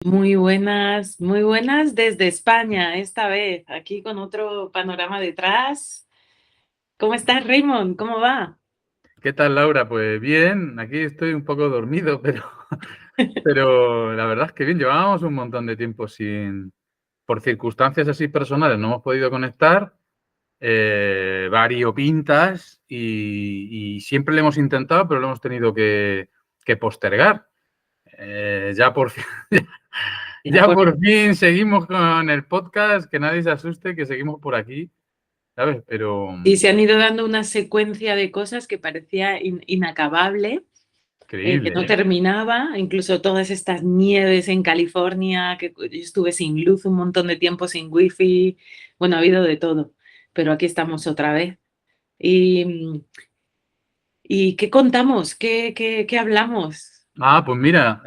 Muy buenas desde España, esta vez, aquí con otro panorama detrás. ¿Cómo estás, Raymond? ¿Cómo va? ¿Qué tal, Laura? Pues bien, aquí estoy un poco dormido, pero la verdad es que bien, llevábamos un montón de tiempo por circunstancias así personales, no hemos podido conectar, variopintas, y siempre lo hemos intentado, pero lo hemos tenido que postergar. Ya por fin, Ya ya por- por fin seguimos con el podcast, que nadie se asuste, que seguimos por aquí, ¿sabes? Pero Y se han ido dando una secuencia de cosas que parecía inacabable, que increíble, no ¿eh? terminaba, incluso todas estas nieves en California, que yo estuve sin luz un montón de tiempo, sin wifi, bueno, ha habido de todo, pero aquí estamos otra vez. ¿Y, y qué contamos? ¿Qué hablamos? Pues mira,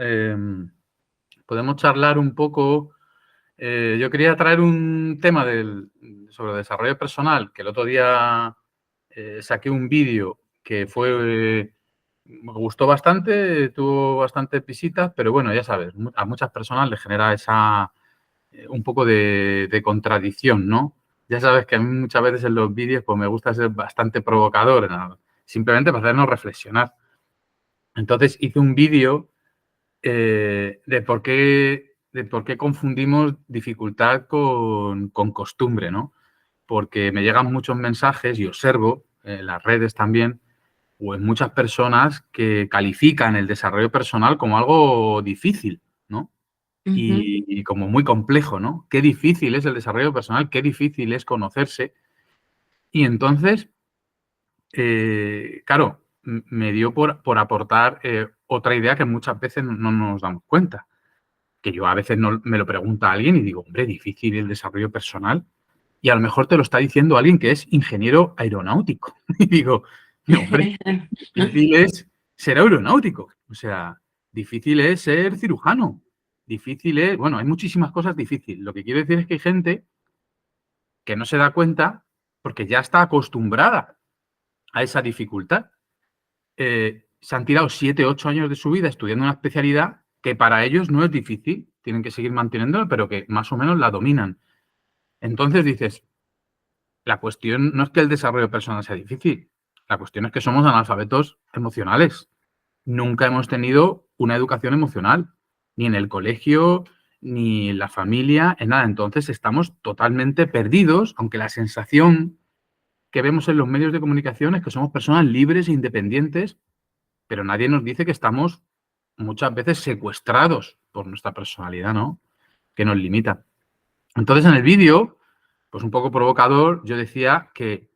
podemos charlar un poco. Yo quería traer un tema sobre desarrollo personal, que el otro día saqué un vídeo que me gustó bastante, tuvo bastantes visitas, pero bueno, ya sabes, a muchas personas les genera un poco de contradicción, ¿no? Ya sabes que a mí muchas veces en los vídeos pues me gusta ser bastante provocador, ¿no? Simplemente para hacernos reflexionar. Entonces hice un vídeo de por qué confundimos dificultad con costumbre, ¿no? Porque me llegan muchos mensajes y observo en las redes también, o en muchas personas que califican el desarrollo personal como algo difícil, ¿no? Ujú, Y como muy complejo, ¿no? Qué difícil es el desarrollo personal, qué difícil es conocerse. Y entonces, claro, me dio por aportar otra idea que muchas veces no nos damos cuenta, que yo a veces no me lo pregunta alguien y digo, hombre, difícil el desarrollo personal. Y a lo mejor te lo está diciendo alguien que es ingeniero aeronáutico. Y digo, no, hombre, difícil es ser aeronáutico. O sea, difícil es ser cirujano. Difícil es, bueno, hay muchísimas cosas difíciles. Lo que quiero decir es que hay gente que no se da cuenta porque ya está acostumbrada a esa dificultad. Se han tirado 7, 8 años de su vida estudiando una especialidad que para ellos no es difícil, tienen que seguir manteniéndola, pero que más o menos la dominan. Entonces dices, la cuestión no es que el desarrollo personal sea difícil, la cuestión es que somos analfabetos emocionales. Nunca hemos tenido una educación emocional, ni en el colegio, ni en la familia, en nada. Entonces estamos totalmente perdidos, aunque la sensación que vemos en los medios de comunicación es que somos personas libres e independientes, pero nadie nos dice que estamos muchas veces secuestrados por nuestra personalidad, ¿no? Que nos limita. Entonces, en el vídeo, pues un poco provocador, yo decía que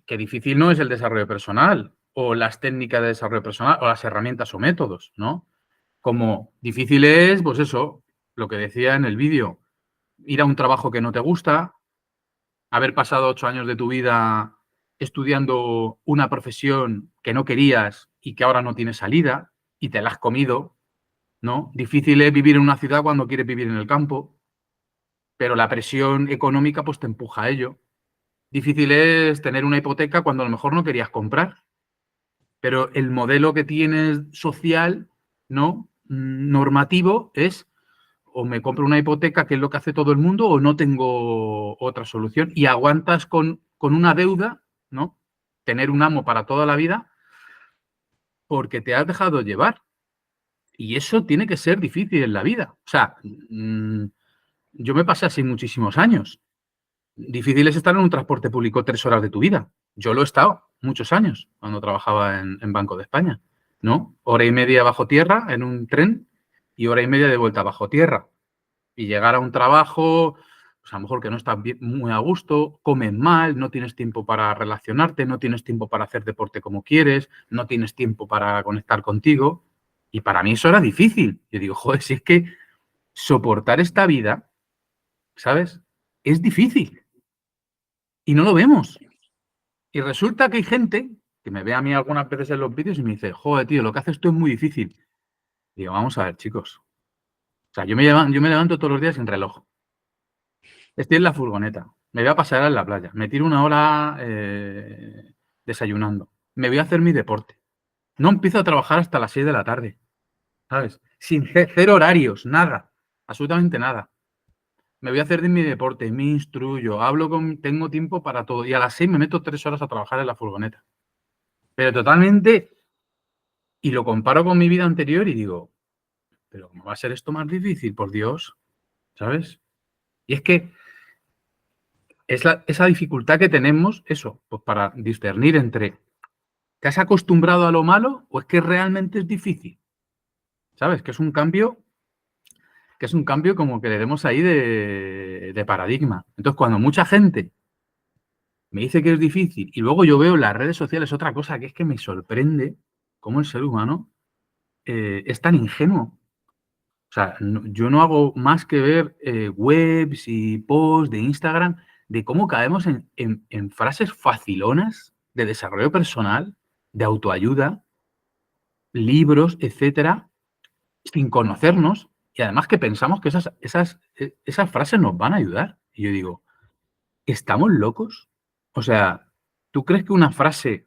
difícil no es el desarrollo personal o las técnicas de desarrollo personal o las herramientas o métodos, ¿no? Como difícil es, pues eso, lo que decía en el vídeo, ir a un trabajo que no te gusta, haber pasado 8 años de tu vida estudiando una profesión que no querías y que ahora no tiene salida y te la has comido, ¿no? Difícil es vivir en una ciudad cuando quieres vivir en el campo, pero la presión económica pues te empuja a ello. Difícil es tener una hipoteca cuando a lo mejor no querías comprar, pero el modelo que tienes social, ¿no? Normativo es o me compro una hipoteca, que es lo que hace todo el mundo, o no tengo otra solución. Y aguantas con una deuda, ¿no? Tener un amo para toda la vida porque te has dejado llevar. Y eso tiene que ser difícil en la vida. O sea, yo me pasé así muchísimos años. Difícil es estar en un transporte público 3 horas de tu vida. Yo lo he estado muchos años cuando trabajaba en Banco de España, ¿no? Hora y media bajo tierra en un tren y hora y media de vuelta bajo tierra. Y llegar a un trabajo, pues a lo mejor que no estás muy a gusto, comes mal, no tienes tiempo para relacionarte, no tienes tiempo para hacer deporte como quieres, no tienes tiempo para conectar contigo. Y para mí eso era difícil. Yo digo, joder, si es que soportar esta vida, ¿sabes? Es difícil y no lo vemos. Y resulta que hay gente que me ve a mí algunas veces en los vídeos y me dice, joder, tío, lo que haces tú es muy difícil. Digo, vamos a ver, chicos. O sea, yo me levanto todos los días sin reloj. Estoy en la furgoneta, me voy a pasear en la playa, me tiro una hora desayunando, me voy a hacer mi deporte. No empiezo a trabajar hasta las 6 de la tarde, ¿sabes? sin cero horarios, nada, absolutamente nada. Me voy a hacer de mi deporte, me instruyo, tengo tiempo para todo. Y a las 6 me meto 3 horas a trabajar en la furgoneta. Pero totalmente, y lo comparo con mi vida anterior y digo, pero ¿cómo va a ser esto más difícil? Por Dios, ¿sabes? Y es que esa dificultad que tenemos, eso, pues para discernir entre, ¿te has acostumbrado a lo malo o es que realmente es difícil? ¿Sabes? Que es un cambio como que le demos ahí de paradigma. Entonces, cuando mucha gente me dice que es difícil y luego yo veo en las redes sociales otra cosa que es que me sorprende cómo el ser humano es tan ingenuo. O sea, yo no hago más que ver webs y posts de Instagram de cómo caemos en frases facilonas de desarrollo personal, de autoayuda, libros, etcétera, sin conocernos y además que pensamos que esas frases nos van a ayudar. Y yo digo, ¿estamos locos? O sea, ¿tú crees que una frase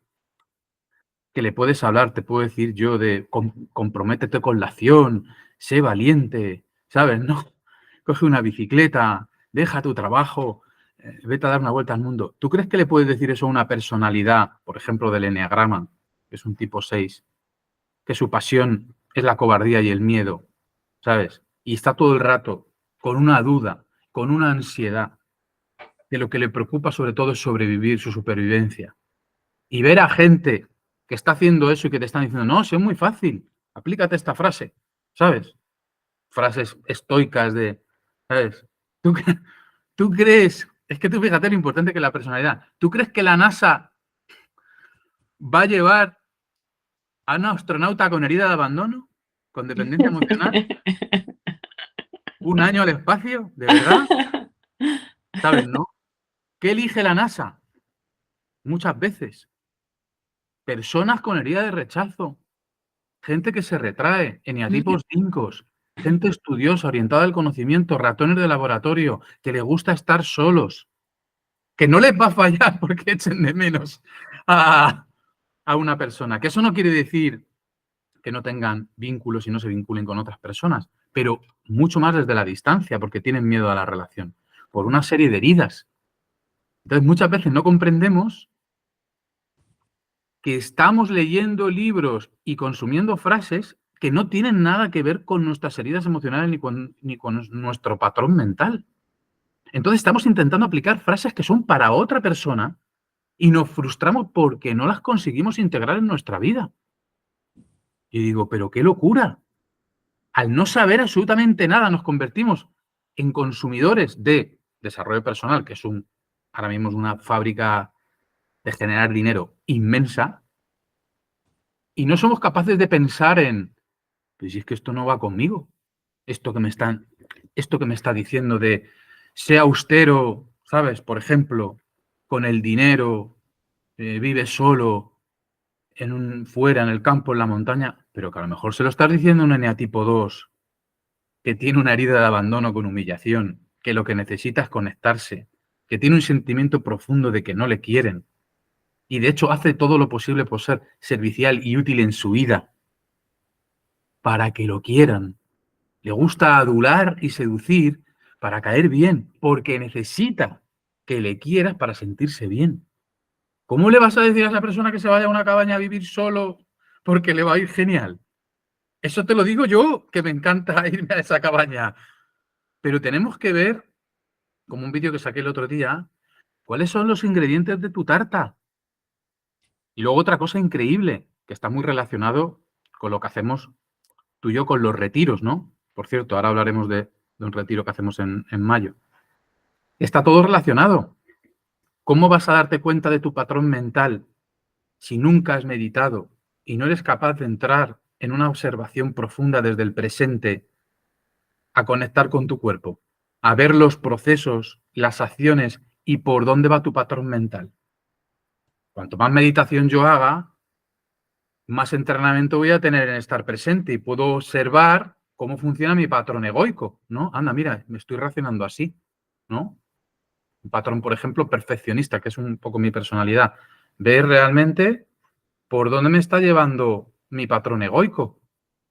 que le puedes hablar, te puedo decir yo, de comprométete con la acción, sé valiente, ¿sabes? No, coge una bicicleta, deja tu trabajo, vete a dar una vuelta al mundo. ¿Tú crees que le puedes decir eso a una personalidad, por ejemplo, del eneagrama, que es un tipo 6, que su pasión es la cobardía y el miedo, ¿sabes? Y está todo el rato con una duda, con una ansiedad, que lo que le preocupa sobre todo es sobrevivir, su supervivencia. Y ver a gente que está haciendo eso y que te están diciendo, no, sí, es muy fácil, aplícate esta frase, ¿sabes? Frases estoicas ¿sabes? ¿Tú, tú crees, es que tú fíjate lo importante que es la personalidad, ¿tú crees que la NASA va a llevar a un astronauta con herida de abandono, con dependencia emocional, un año al espacio? ¿De verdad? ¿Sabes? ¿No? ¿Qué elige la NASA? Muchas veces. Personas con herida de rechazo, gente que se retrae, eneatipos 5, gente estudiosa, orientada al conocimiento, ratones de laboratorio, que les gusta estar solos, que no les va a fallar porque echen de menos a, a una persona. Que eso no quiere decir que no tengan vínculos y no se vinculen con otras personas, pero mucho más desde la distancia, porque tienen miedo a la relación, por una serie de heridas. Entonces, muchas veces no comprendemos que estamos leyendo libros y consumiendo frases que no tienen nada que ver con nuestras heridas emocionales ni con nuestro patrón mental. Entonces estamos intentando aplicar frases que son para otra persona y nos frustramos porque no las conseguimos integrar en nuestra vida. Y digo, pero qué locura. Al no saber absolutamente nada, nos convertimos en consumidores de desarrollo personal, que es ahora mismo es una fábrica de generar dinero inmensa, y no somos capaces de pensar en, pues si es que esto no va conmigo, esto que me está diciendo de sea austero, ¿sabes? Por ejemplo, con el dinero, vive solo, fuera, en el campo, en la montaña, pero que a lo mejor se lo estás diciendo a un eneatipo 2, que tiene una herida de abandono con humillación, que lo que necesita es conectarse, que tiene un sentimiento profundo de que no le quieren, y de hecho hace todo lo posible por ser servicial y útil en su vida, para que lo quieran. Le gusta adular y seducir para caer bien, porque necesita que le quieras para sentirse bien. ¿Cómo le vas a decir a esa persona que se vaya a una cabaña a vivir solo porque le va a ir genial? Eso te lo digo yo, que me encanta irme a esa cabaña. Pero tenemos que ver, como un vídeo que saqué el otro día, cuáles son los ingredientes de tu tarta. Y luego otra cosa increíble, que está muy relacionado con lo que hacemos tú y yo con los retiros, ¿no? Por cierto, ahora hablaremos de un retiro que hacemos en mayo. Está todo relacionado. ¿Cómo vas a darte cuenta de tu patrón mental si nunca has meditado y no eres capaz de entrar en una observación profunda desde el presente a conectar con tu cuerpo, a ver los procesos, las acciones y por dónde va tu patrón mental? Cuanto más meditación yo haga, más entrenamiento voy a tener en estar presente y puedo observar cómo funciona mi patrón egoico, ¿no? Anda, mira, me estoy racionando así, ¿no? Un patrón, por ejemplo, perfeccionista, que es un poco mi personalidad. Ver realmente por dónde me está llevando mi patrón egoico.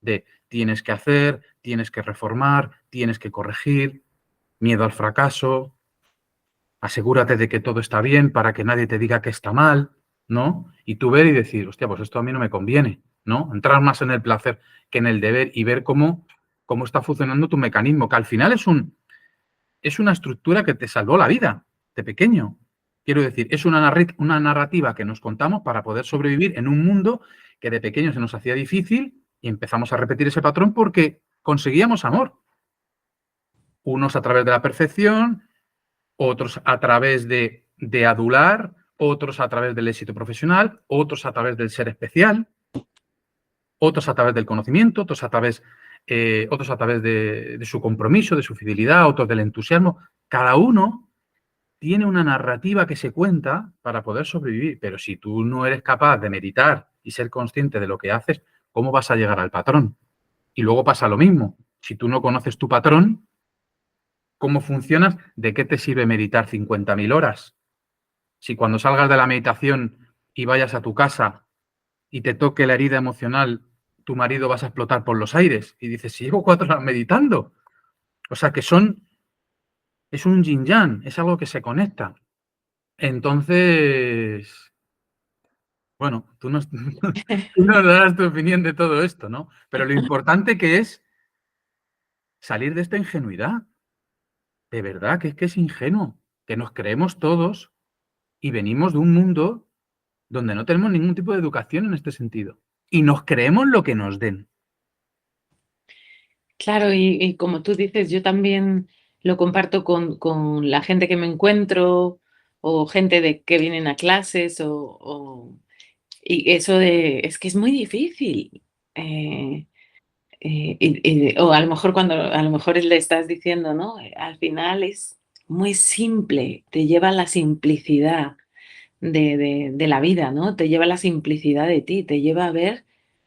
De tienes que hacer, tienes que reformar, tienes que corregir, miedo al fracaso, asegúrate de que todo está bien para que nadie te diga que está mal, ¿no? Y tú ver y decir, hostia, pues esto a mí no me conviene, ¿no? Entrar más en el placer que en el deber y ver cómo está funcionando tu mecanismo, que al final es una estructura que te salvó la vida de pequeño. Quiero decir, es una narrativa que nos contamos para poder sobrevivir en un mundo que de pequeño se nos hacía difícil y empezamos a repetir ese patrón porque conseguíamos amor. Unos a través de la perfección, otros a través de adular, otros a través del éxito profesional, otros a través del ser especial, otros a través del conocimiento, otros a través de su compromiso, de su fidelidad, otros del entusiasmo. Cada uno tiene una narrativa que se cuenta para poder sobrevivir, pero si tú no eres capaz de meditar y ser consciente de lo que haces, ¿cómo vas a llegar al patrón? Y luego pasa lo mismo. Si tú no conoces tu patrón, ¿cómo funcionas? ¿De qué te sirve meditar 50.000 horas? Si cuando salgas de la meditación y vayas a tu casa y te toque la herida emocional, tu marido vas a explotar por los aires y dices, si llevo 4 horas meditando. O sea que es un yin yang, es algo que se conecta. Entonces, bueno, tú nos darás tu opinión de todo esto, ¿no? Pero lo importante que es salir de esta ingenuidad. De verdad, que es ingenuo, que nos creemos todos y venimos de un mundo donde no tenemos ningún tipo de educación en este sentido. Y nos creemos lo que nos den. Claro, y como tú dices, yo también lo comparto con la gente que me encuentro o gente que vienen a clases y eso es que es muy difícil. O a lo mejor cuando a lo mejor le estás diciendo, ¿no? Al final es muy simple, te lleva a la simplicidad de la vida, ¿no? Te lleva a la simplicidad de ti, te lleva a ver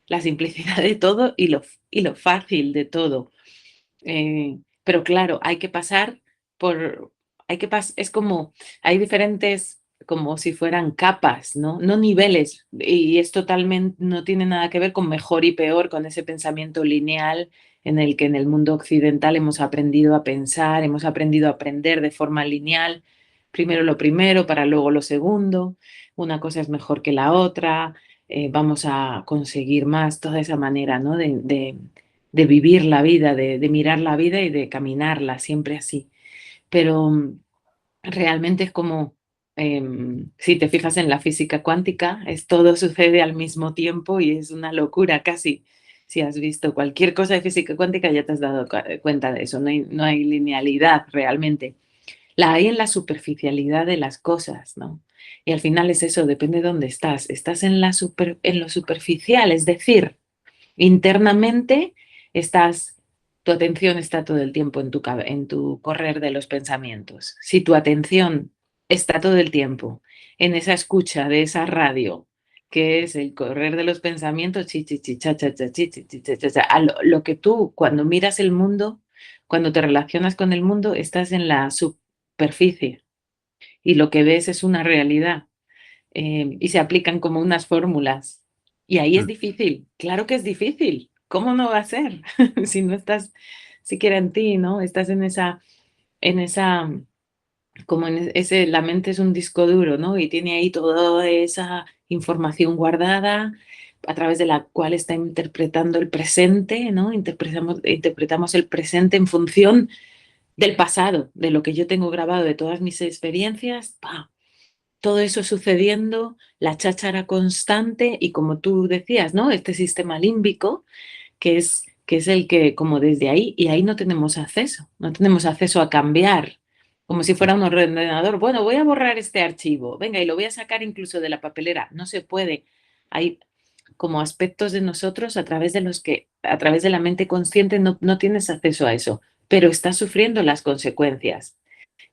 la simplicidad de todo y lo fácil de todo. Pero claro, hay que pasar por, es como, hay diferentes, como si fueran capas, ¿no? No niveles, y es totalmente, no tiene nada que ver con mejor y peor, con ese pensamiento lineal en el que en el mundo occidental hemos aprendido a pensar, hemos aprendido a aprender de forma lineal, primero lo primero para luego lo segundo, una cosa es mejor que la otra, vamos a conseguir más, toda esa manera, ¿no? De vivir la vida, de mirar la vida y de caminarla, siempre así. Pero realmente es como, si te fijas en la física cuántica, es todo sucede al mismo tiempo y es una locura casi. Si has visto cualquier cosa de física cuántica ya te has dado cuenta de eso, no hay linealidad realmente. La hay en la superficialidad de las cosas, ¿no? Y al final es eso, depende de dónde estás. Estás en lo superficial, es decir, internamente estás, tu atención está todo el tiempo en tu correr de los pensamientos. Si tu atención está todo el tiempo en esa escucha de esa radio, que es el correr de los pensamientos, chi, chi, chi, cha, cha, cha, chi, chi, chi, cha, cha, cha, lo que tú, cuando miras el mundo, cuando te relacionas con el mundo, estás en la superficie y lo que ves es una realidad y se aplican como unas fórmulas. Y ahí es Mm. difícil, claro que es difícil. ¿Cómo no va a ser? Si no estás siquiera en ti, ¿no? Estás en esa, como en ese, la mente es un disco duro, ¿no? Y tiene ahí toda esa información guardada a través de la cual está interpretando el presente, ¿no? Interpretamos el presente en función del pasado, de lo que yo tengo grabado, de todas mis experiencias, ¡pam! Todo eso sucediendo, la cháchara constante y como tú decías, ¿no? Este sistema límbico que es el que como desde ahí y ahí no tenemos acceso a cambiar, como si fuera un ordenador. Bueno, voy a borrar este archivo, venga, y lo voy a sacar incluso de la papelera. No se puede. Hay como aspectos de nosotros a través de los que, a través de la mente consciente, no tienes acceso a eso, pero estás sufriendo las consecuencias.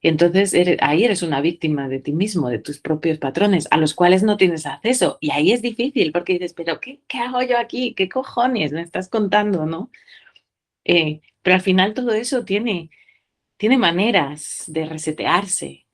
Y entonces ahí eres una víctima de ti mismo, de tus propios patrones, a los cuales no tienes acceso. Y ahí es difícil porque dices, pero ¿qué hago yo aquí? ¿Qué cojones me estás contando, no? Pero al final todo eso tiene maneras de resetearse.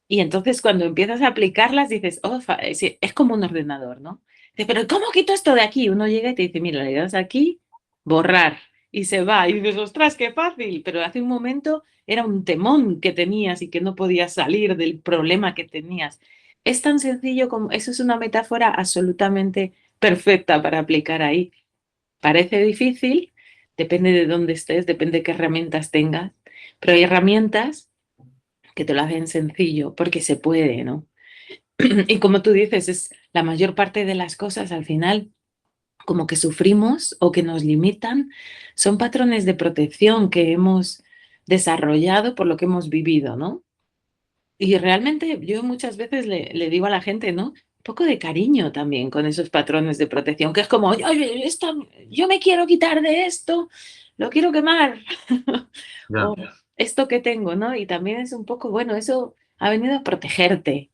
Y entonces cuando empiezas a aplicarlas dices, oh, sí, es como un ordenador, ¿no? Dices, pero ¿cómo quito esto de aquí? Uno llega y te dice, mira, le das aquí borrar, y se va, y dices, ostras, qué fácil, pero hace un momento era un temón que tenías y que no podías salir del problema que tenías. Es tan sencillo como, eso es una metáfora absolutamente perfecta para aplicar ahí. Parece difícil, depende de dónde estés, depende de qué herramientas tengas, pero hay herramientas que te lo hacen sencillo porque se puede, ¿no? Y como tú dices, es la mayor parte de las cosas al final como que sufrimos o que nos limitan, son patrones de protección que hemos desarrollado por lo que hemos vivido, ¿no? Y realmente yo muchas veces le digo a la gente, ¿no? Un poco de cariño también con esos patrones de protección, que es como, "Oye, yo me quiero quitar de esto, lo quiero quemar, Ya, o esto que tengo, ¿no? Y también es un poco, bueno, eso ha venido a protegerte,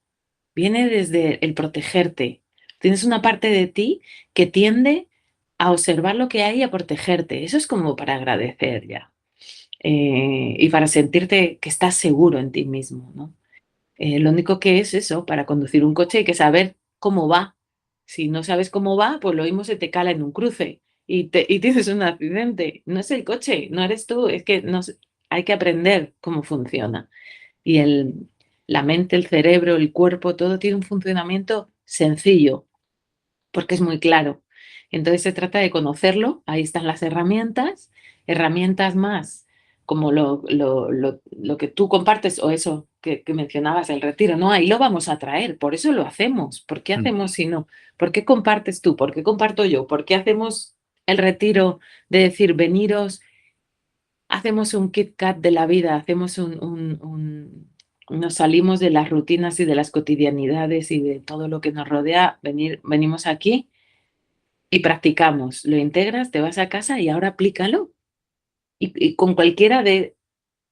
viene desde el protegerte. Tienes una parte de ti que tiende a observar lo que hay y a protegerte. Eso es como para agradecer ya. Y para sentirte que estás seguro en ti mismo, ¿no? Lo único que es eso, para conducir un coche hay que saber cómo va. Si no sabes cómo va, pues lo mismo se te cala en un cruce y tienes un accidente. No es el coche, no eres tú, es que no, hay que aprender cómo funciona. Y la mente, el cerebro, el cuerpo, todo tiene un funcionamiento sencillo, porque es muy claro. Entonces se trata de conocerlo, ahí están las herramientas, herramientas más como lo que tú compartes o eso que mencionabas, el retiro, no, ahí lo vamos a traer, por eso lo hacemos. ¿Por qué mm, hacemos si no? ¿Por qué compartes tú? ¿Por qué comparto yo? ¿Por qué hacemos el retiro de decir, veniros, hacemos un Kit Kat de la vida, hacemos nos salimos de las rutinas y de las cotidianidades y de todo lo que nos rodea, venimos aquí y practicamos, lo integras, te vas a casa y ahora aplícalo. Y con cualquiera de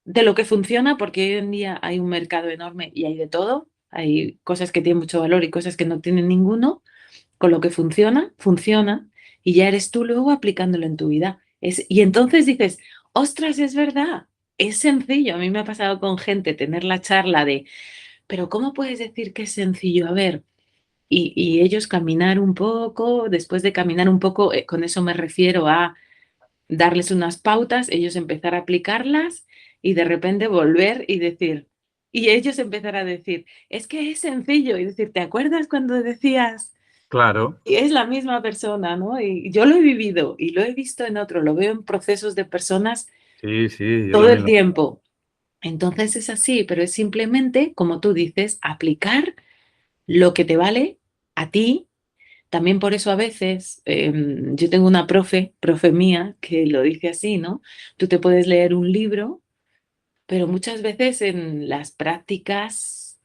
lo que funciona, porque hoy en día hay un mercado enorme y hay de todo, hay cosas que tienen mucho valor y cosas que no tienen ninguno, con lo que funciona, funciona, y ya eres tú luego aplicándolo en tu vida. Y entonces dices, ostras, es verdad, es sencillo. A mí me ha pasado con gente tener la charla de, pero ¿cómo puedes decir que es sencillo? A ver, y ellos caminar un poco, después de caminar un poco, con eso me refiero a darles unas pautas, ellos empezar a aplicarlas y de repente volver y decir, y ellos empezar a decir, es que es sencillo, y decir, ¿te acuerdas cuando decías? claro. Y es la misma persona, ¿no? Y yo lo he vivido y lo he visto en otro, lo veo en procesos de personas Sí, sí, yo todo también el lo. tiempo. Entonces es así, pero es simplemente, como tú dices, aplicar lo que te vale a ti. También por eso a veces, yo tengo una profe mía, que lo dice así, ¿no? Tú te puedes leer un libro, pero muchas veces en las prácticas,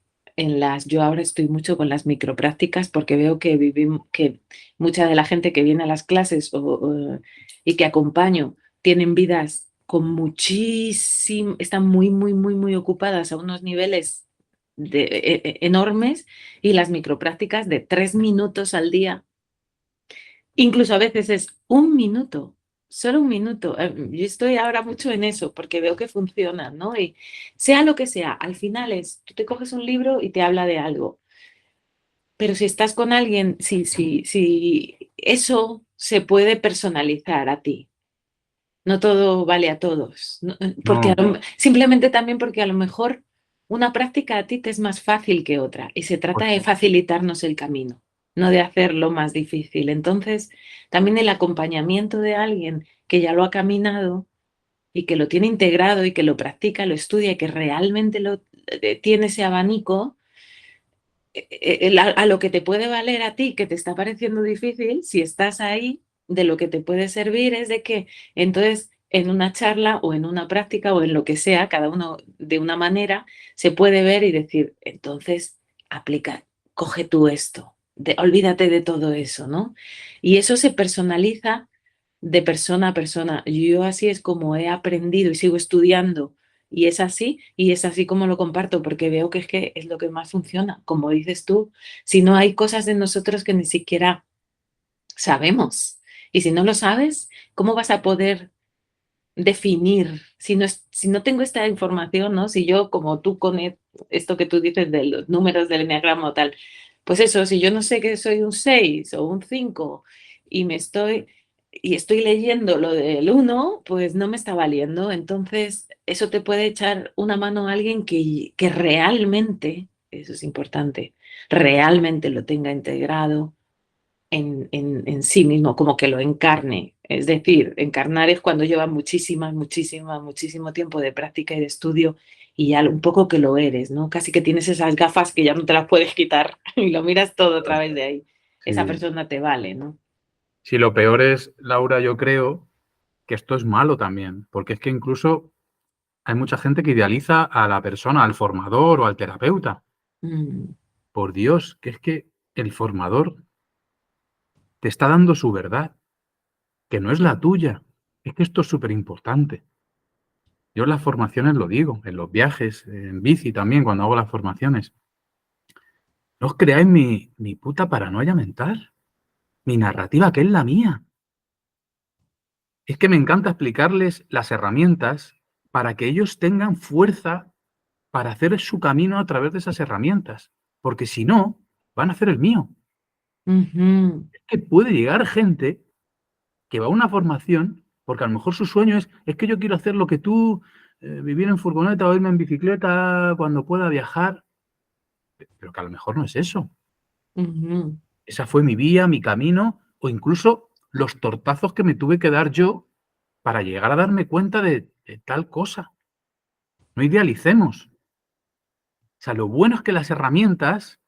yo ahora estoy mucho con las microprácticas porque veo que que mucha de la gente que viene a las clases y que acompaño tienen vidas con muchísimo, están muy, muy, muy, muy ocupadas a unos niveles enormes, y las microprácticas de 3 minutos al día, incluso a veces es un minuto, solo un minuto. Yo estoy ahora mucho en eso porque veo que funciona, ¿no? Y sea lo que sea, al final es, tú te coges un libro y te habla de algo, pero si estás con alguien, si eso se puede personalizar a ti. No todo vale a todos, porque No, simplemente también porque a lo mejor una práctica a ti te es más fácil que otra y se trata pues de facilitarnos el camino, no de hacerlo más difícil. Entonces, también el acompañamiento de alguien que ya lo ha caminado y que lo tiene integrado y que lo practica, lo estudia y que realmente tiene ese abanico, a lo que te puede valer a ti, que te está pareciendo difícil, si estás ahí, de lo que te puede servir es de que entonces en una charla o en una práctica o en lo que sea, cada uno de una manera, se puede ver y decir, entonces aplica, coge tú esto, olvídate de todo eso, ¿no? Y eso se personaliza de persona a persona. Yo así es como he aprendido y sigo estudiando, y es así como lo comparto, porque veo que es lo que más funciona, como dices tú. Si no, hay cosas de nosotros que ni siquiera sabemos, y si no lo sabes, ¿cómo vas a poder definir? Si no tengo esta información, ¿no? Si yo, como tú con esto que tú dices de los números del eneagrama o tal, pues eso, si yo no sé que soy un 6 o un 5 y me estoy y estoy leyendo lo del uno, pues no me está valiendo. Entonces, eso te puede echar una mano a alguien que realmente, eso es importante, realmente lo tenga integrado en sí mismo, como que lo encarne. Es decir, encarnar es cuando lleva muchísimo tiempo de práctica y de estudio y ya un poco que lo eres, ¿no? Casi que tienes esas gafas que ya no te las puedes quitar y lo miras todo a través de ahí. Esa Sí. persona te vale, ¿no? Si lo peor es, Laura, yo creo que esto es malo también, porque es que incluso hay mucha gente que idealiza a la persona, al formador o al terapeuta. Mm, Por Dios, que es que el formador te está dando su verdad, que no es la tuya. Es que esto es súper importante. Yo en las formaciones lo digo, en los viajes, en bici también, cuando hago las formaciones. No os creáis mi puta paranoia mental, mi narrativa, que es la mía. Es que me encanta explicarles las herramientas para que ellos tengan fuerza para hacer su camino a través de esas herramientas. Porque si no, van a hacer el mío. ujú, Es que puede llegar gente que va a una formación porque a lo mejor su sueño es que yo quiero hacer lo que tú, vivir en furgoneta o irme en bicicleta cuando pueda viajar, pero que a lo mejor no es eso. ujú, Esa fue mi vía, mi camino, o incluso los tortazos que me tuve que dar yo para llegar a darme cuenta de tal cosa. No idealicemos. O sea, lo bueno es que las herramientas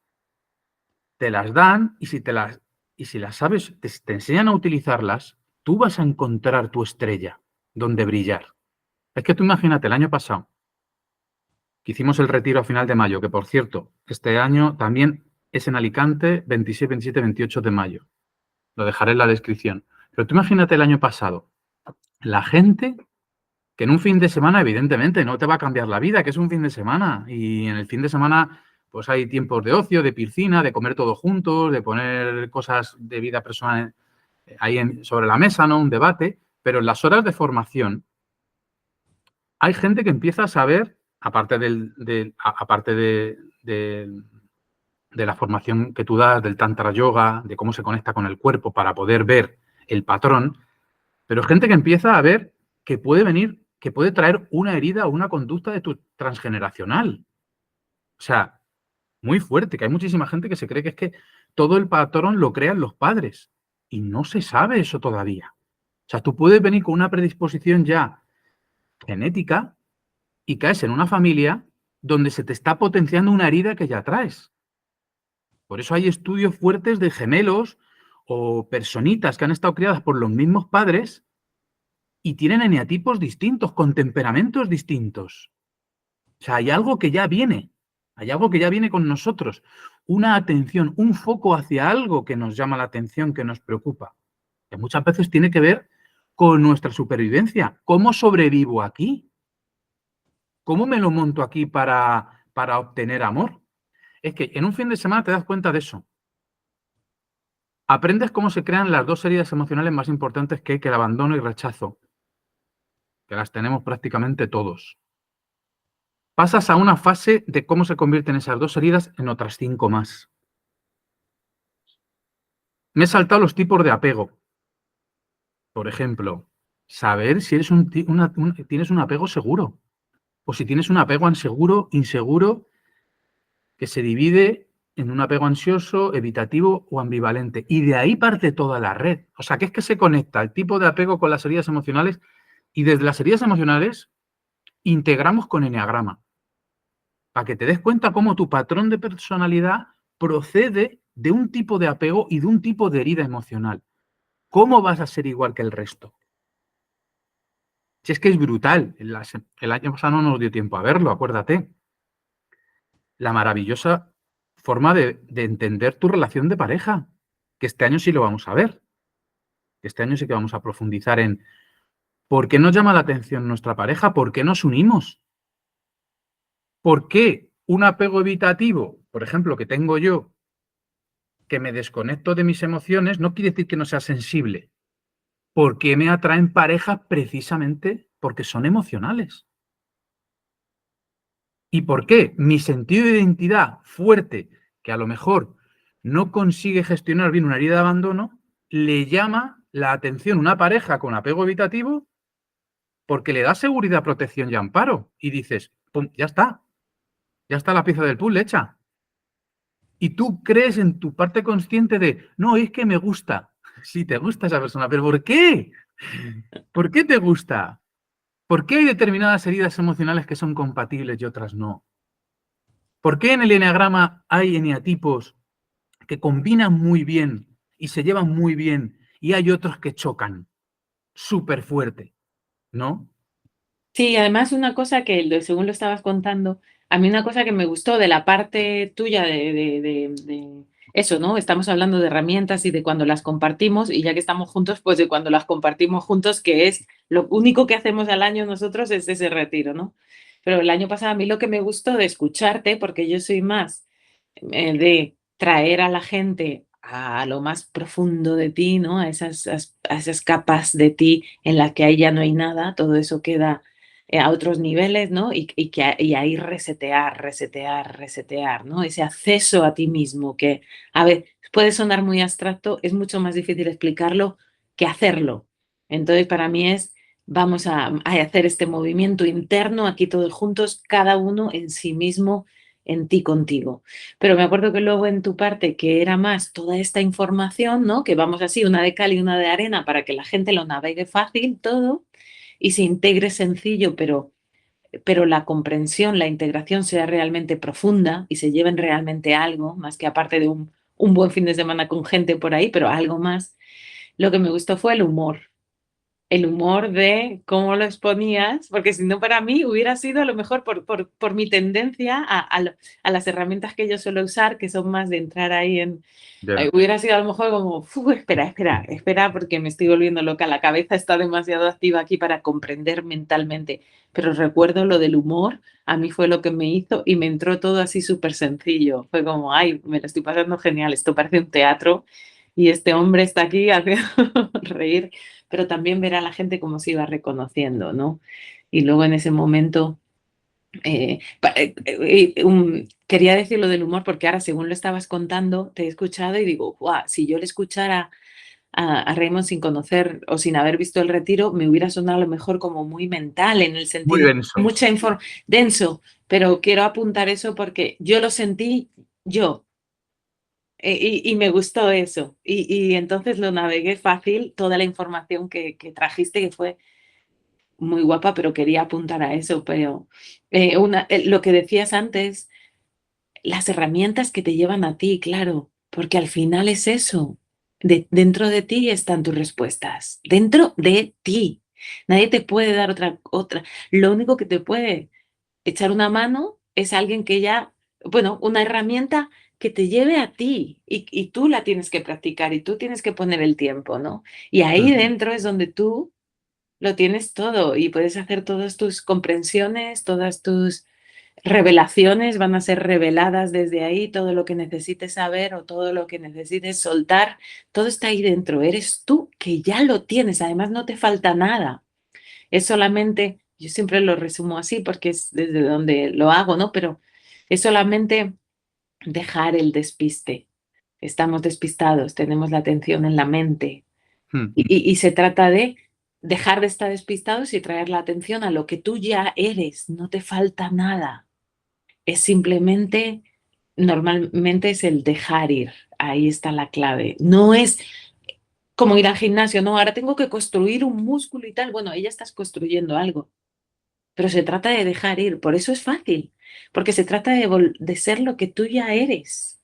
te las dan y si las sabes, te enseñan a utilizarlas, tú vas a encontrar tu estrella donde brillar. Es que tú imagínate, el año pasado, que hicimos el retiro a final de mayo, que por cierto, este año también es en Alicante, 26, 27, 28 de mayo. Lo dejaré en la descripción. Pero tú imagínate el año pasado, la gente que en un fin de semana, evidentemente, no te va a cambiar la vida, que es un fin de semana. Y en el fin de semana, pues hay tiempos de ocio, de piscina, de comer todos juntos, de poner cosas de vida personal ahí sobre la mesa, ¿no? Un debate. Pero en las horas de formación, hay gente que empieza a saber, aparte de la formación que tú das, del Tantra Yoga, de cómo se conecta con el cuerpo para poder ver el patrón, pero gente que empieza a ver que puede venir, que puede traer una herida o una conducta de tu transgeneracional. O sea, muy fuerte, que hay muchísima gente que se cree que es que todo el patrón lo crean los padres y no se sabe eso todavía. O sea, tú puedes venir con una predisposición ya genética y caes en una familia donde se te está potenciando una herida que ya traes. Por eso hay estudios fuertes de gemelos o personitas que han estado criadas por los mismos padres y tienen eneatipos distintos, con temperamentos distintos. O sea, hay algo que ya viene con nosotros, una atención, un foco hacia algo que nos llama la atención, que nos preocupa, que muchas veces tiene que ver con nuestra supervivencia. ¿Cómo sobrevivo aquí? ¿Cómo me lo monto aquí para obtener amor? Es que en un fin de semana te das cuenta de eso. Aprendes cómo se crean las dos heridas emocionales más importantes que hay, que el abandono y rechazo, que las tenemos prácticamente todos. Pasas a una fase de cómo se convierten esas dos heridas en otras 5 más. Me he saltado los tipos de apego. Por ejemplo, saber si eres tienes un apego seguro o si tienes un apego inseguro, que se divide en un apego ansioso, evitativo o ambivalente. Y de ahí parte toda la red. O sea, que es que se conecta el tipo de apego con las heridas emocionales y desde las heridas emocionales integramos con eneagrama, para que te des cuenta cómo tu patrón de personalidad procede de un tipo de apego y de un tipo de herida emocional. ¿Cómo vas a ser igual que el resto? Si es que es brutal. El año pasado no nos dio tiempo a verlo, acuérdate. La maravillosa forma de entender tu relación de pareja, que este año sí lo vamos a ver. Este año sí que vamos a profundizar en por qué nos llama la atención nuestra pareja, por qué nos unimos, por qué un apego evitativo, por ejemplo, que tengo yo, que me desconecto de mis emociones, no quiere decir que no sea sensible. ¿Por qué me atraen parejas precisamente porque son emocionales? ¿Y por qué mi sentido de identidad fuerte, que a lo mejor no consigue gestionar bien una herida de abandono, le llama la atención una pareja con apego evitativo porque le da seguridad, protección y amparo. Y dices, pum, ya está la pieza del puzzle hecha. Y tú crees en tu parte consciente de, no, es que me gusta. Sí, te gusta esa persona, pero ¿por qué? ¿Por qué te gusta? ¿Por qué hay determinadas heridas emocionales que son compatibles y otras no? ¿Por qué en el eneagrama hay eneatipos que combinan muy bien y se llevan muy bien y hay otros que chocan súper fuerte? ¿No? Sí, además una cosa que, según lo estabas contando, a mí una cosa que me gustó de la parte tuya de eso, ¿no? Estamos hablando de herramientas y de cuando las compartimos, y ya que estamos juntos, pues de cuando las compartimos juntos, que es lo único que hacemos al año nosotros es ese retiro, ¿no? Pero el año pasado a mí lo que me gustó de escucharte, porque yo soy más de traer a la gente a lo más profundo de ti, ¿no? A esas capas de ti en las que ahí ya no hay nada, todo eso queda a otros niveles, ¿no? Y ahí resetear, resetear, resetear, ¿no? Ese acceso a ti mismo que, a ver, puede sonar muy abstracto, es mucho más difícil explicarlo que hacerlo. Entonces, para mí es, vamos a hacer este movimiento interno aquí todos juntos, cada uno en sí mismo, en ti contigo. Pero me acuerdo que luego en tu parte, que era más toda esta información, ¿no? Que vamos así, una de cal y una de arena para que la gente lo navegue fácil todo y se integre sencillo, pero la comprensión, la integración sea realmente profunda y se lleven realmente algo, más que aparte de un buen fin de semana con gente por ahí, pero algo más. Lo que me gustó fue el humor de cómo lo exponías, porque si no para mí hubiera sido a lo mejor por mi tendencia a las herramientas que yo suelo usar, que son más de entrar ahí en, Ya. hubiera sido a lo mejor como, espera, espera, espera, porque me estoy volviendo loca, la cabeza está demasiado activa aquí para comprender mentalmente, pero recuerdo lo del humor, a mí fue lo que me hizo y me entró todo así súper sencillo, fue como, ay, me lo estoy pasando genial, esto parece un teatro y este hombre está aquí haciendo reír, pero también ver a la gente cómo se iba reconociendo, ¿no? Y luego en ese momento quería decir lo del humor porque ahora, según lo estabas contando, te he escuchado y digo, guau, si yo le escuchara a Raymond sin conocer o sin haber visto el retiro, me hubiera sonado a lo mejor como muy mental, en el Muy sentido de denso. mucha información, denso, pero quiero apuntar eso porque yo lo sentí yo. Y me gustó eso. Y entonces lo navegué fácil, toda la información que trajiste, que fue muy guapa, pero quería apuntar a eso. Pero lo que decías antes, las herramientas que te llevan a ti, claro, porque al final es eso. Dentro de ti están tus respuestas, dentro de ti. Nadie te puede dar otra. Lo único que te puede echar una mano es alguien que ya, bueno, una herramienta que te lleve a ti y tú la tienes que practicar y tú tienes que poner el tiempo, ¿no? Y ahí Ujú. dentro es donde tú lo tienes todo y puedes hacer todas tus comprensiones, todas tus revelaciones van a ser reveladas desde ahí, todo lo que necesites saber o todo lo que necesites soltar, todo está ahí dentro, eres tú que ya lo tienes, además no te falta nada, es solamente, yo siempre lo resumo así porque es desde donde lo hago, ¿no? Pero es solamente dejar el despiste. Estamos despistados, tenemos la atención en la mente Mm. y se trata de dejar de estar despistados y traer la atención a lo que tú ya eres, no te falta nada. Es simplemente, normalmente es el dejar ir, ahí está la clave. No es como ir al gimnasio, no, ahora tengo que construir un músculo y tal. Bueno, ahí ya estás construyendo algo, pero se trata de dejar ir, por eso es fácil, porque se trata de ser lo que tú ya eres.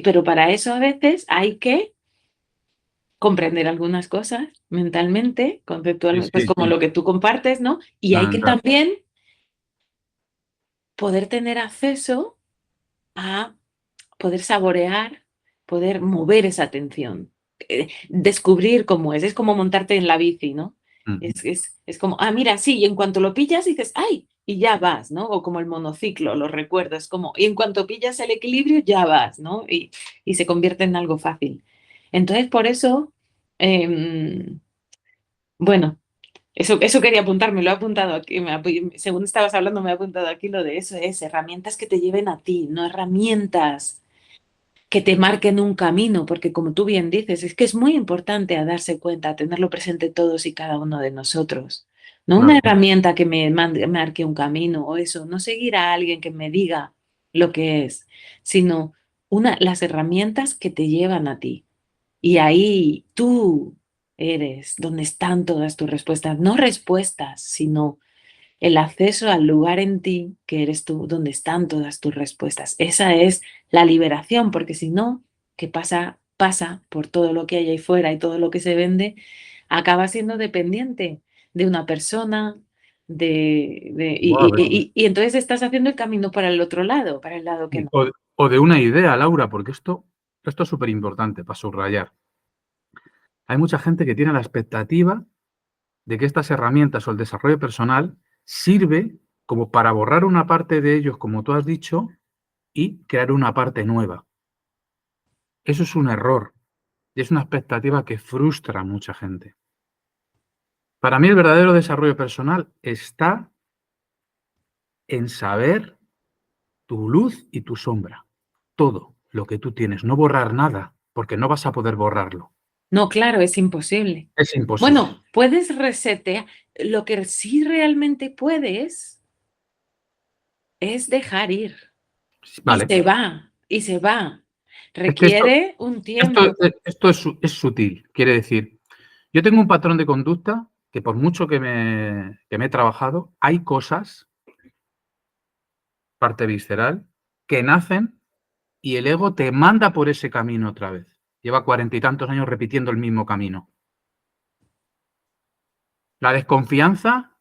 Pero para eso a veces hay que comprender algunas cosas mentalmente, Sí, conceptualmente, pues sí, como sí. lo que tú compartes, ¿no? Y hay que Fundamental. también poder tener acceso a poder saborear, poder mover esa atención, descubrir cómo es como montarte en la bici, ¿no? Mm. Es como, ah, mira, sí, y en cuanto lo pillas dices, ¡ay! Y ya vas, ¿no? O como el monociclo, lo recuerdas, como, y en cuanto pillas el equilibrio, ya vas, ¿no? Y se convierte en algo fácil. Entonces, por eso, em, bueno, eso quería apuntar, me lo he apuntado aquí, según estabas hablando, me he apuntado aquí lo de eso, es herramientas que te lleven a ti, no herramientas que te marquen un camino, porque como tú bien dices, es que es muy importante a darse cuenta, a tenerlo presente todos y cada uno de nosotros. No una Claro. herramienta que me marque un camino o eso, no seguir a alguien que me diga lo que es, sino las herramientas que te llevan a ti. Y ahí tú eres donde están todas tus respuestas, no respuestas, sino el acceso al lugar en ti que eres tú, donde están todas tus respuestas. Esa es la liberación, porque si no, ¿qué pasa? Pasa por todo lo que hay ahí fuera y todo lo que se vende, acaba siendo dependiente de una persona, Buah, y entonces estás haciendo el camino para el otro lado, para el lado que no. o de una idea, Laura, porque esto es súper importante para subrayar. Hay mucha gente que tiene la expectativa de que estas herramientas o el desarrollo personal sirve como para borrar una parte de ellos, como tú has dicho, y crear una parte nueva. Eso es un error y es una expectativa que frustra a mucha gente. Para mí el verdadero desarrollo personal está en saber tu luz y tu sombra. Todo lo que tú tienes, no borrar nada, porque no vas a poder borrarlo. No, claro, es imposible. Es imposible. Bueno, puedes resetear. Lo que sí realmente puedes es dejar ir. Y Vale. se va, y se va. Es que Requiere un tiempo. esto es sutil. Quiere decir, yo tengo un patrón de conducta que por mucho que me he trabajado, hay cosas, parte visceral, que nacen y el ego te manda por ese camino otra vez. Lleva 40 y tantos años repitiendo el mismo camino. La desconfianza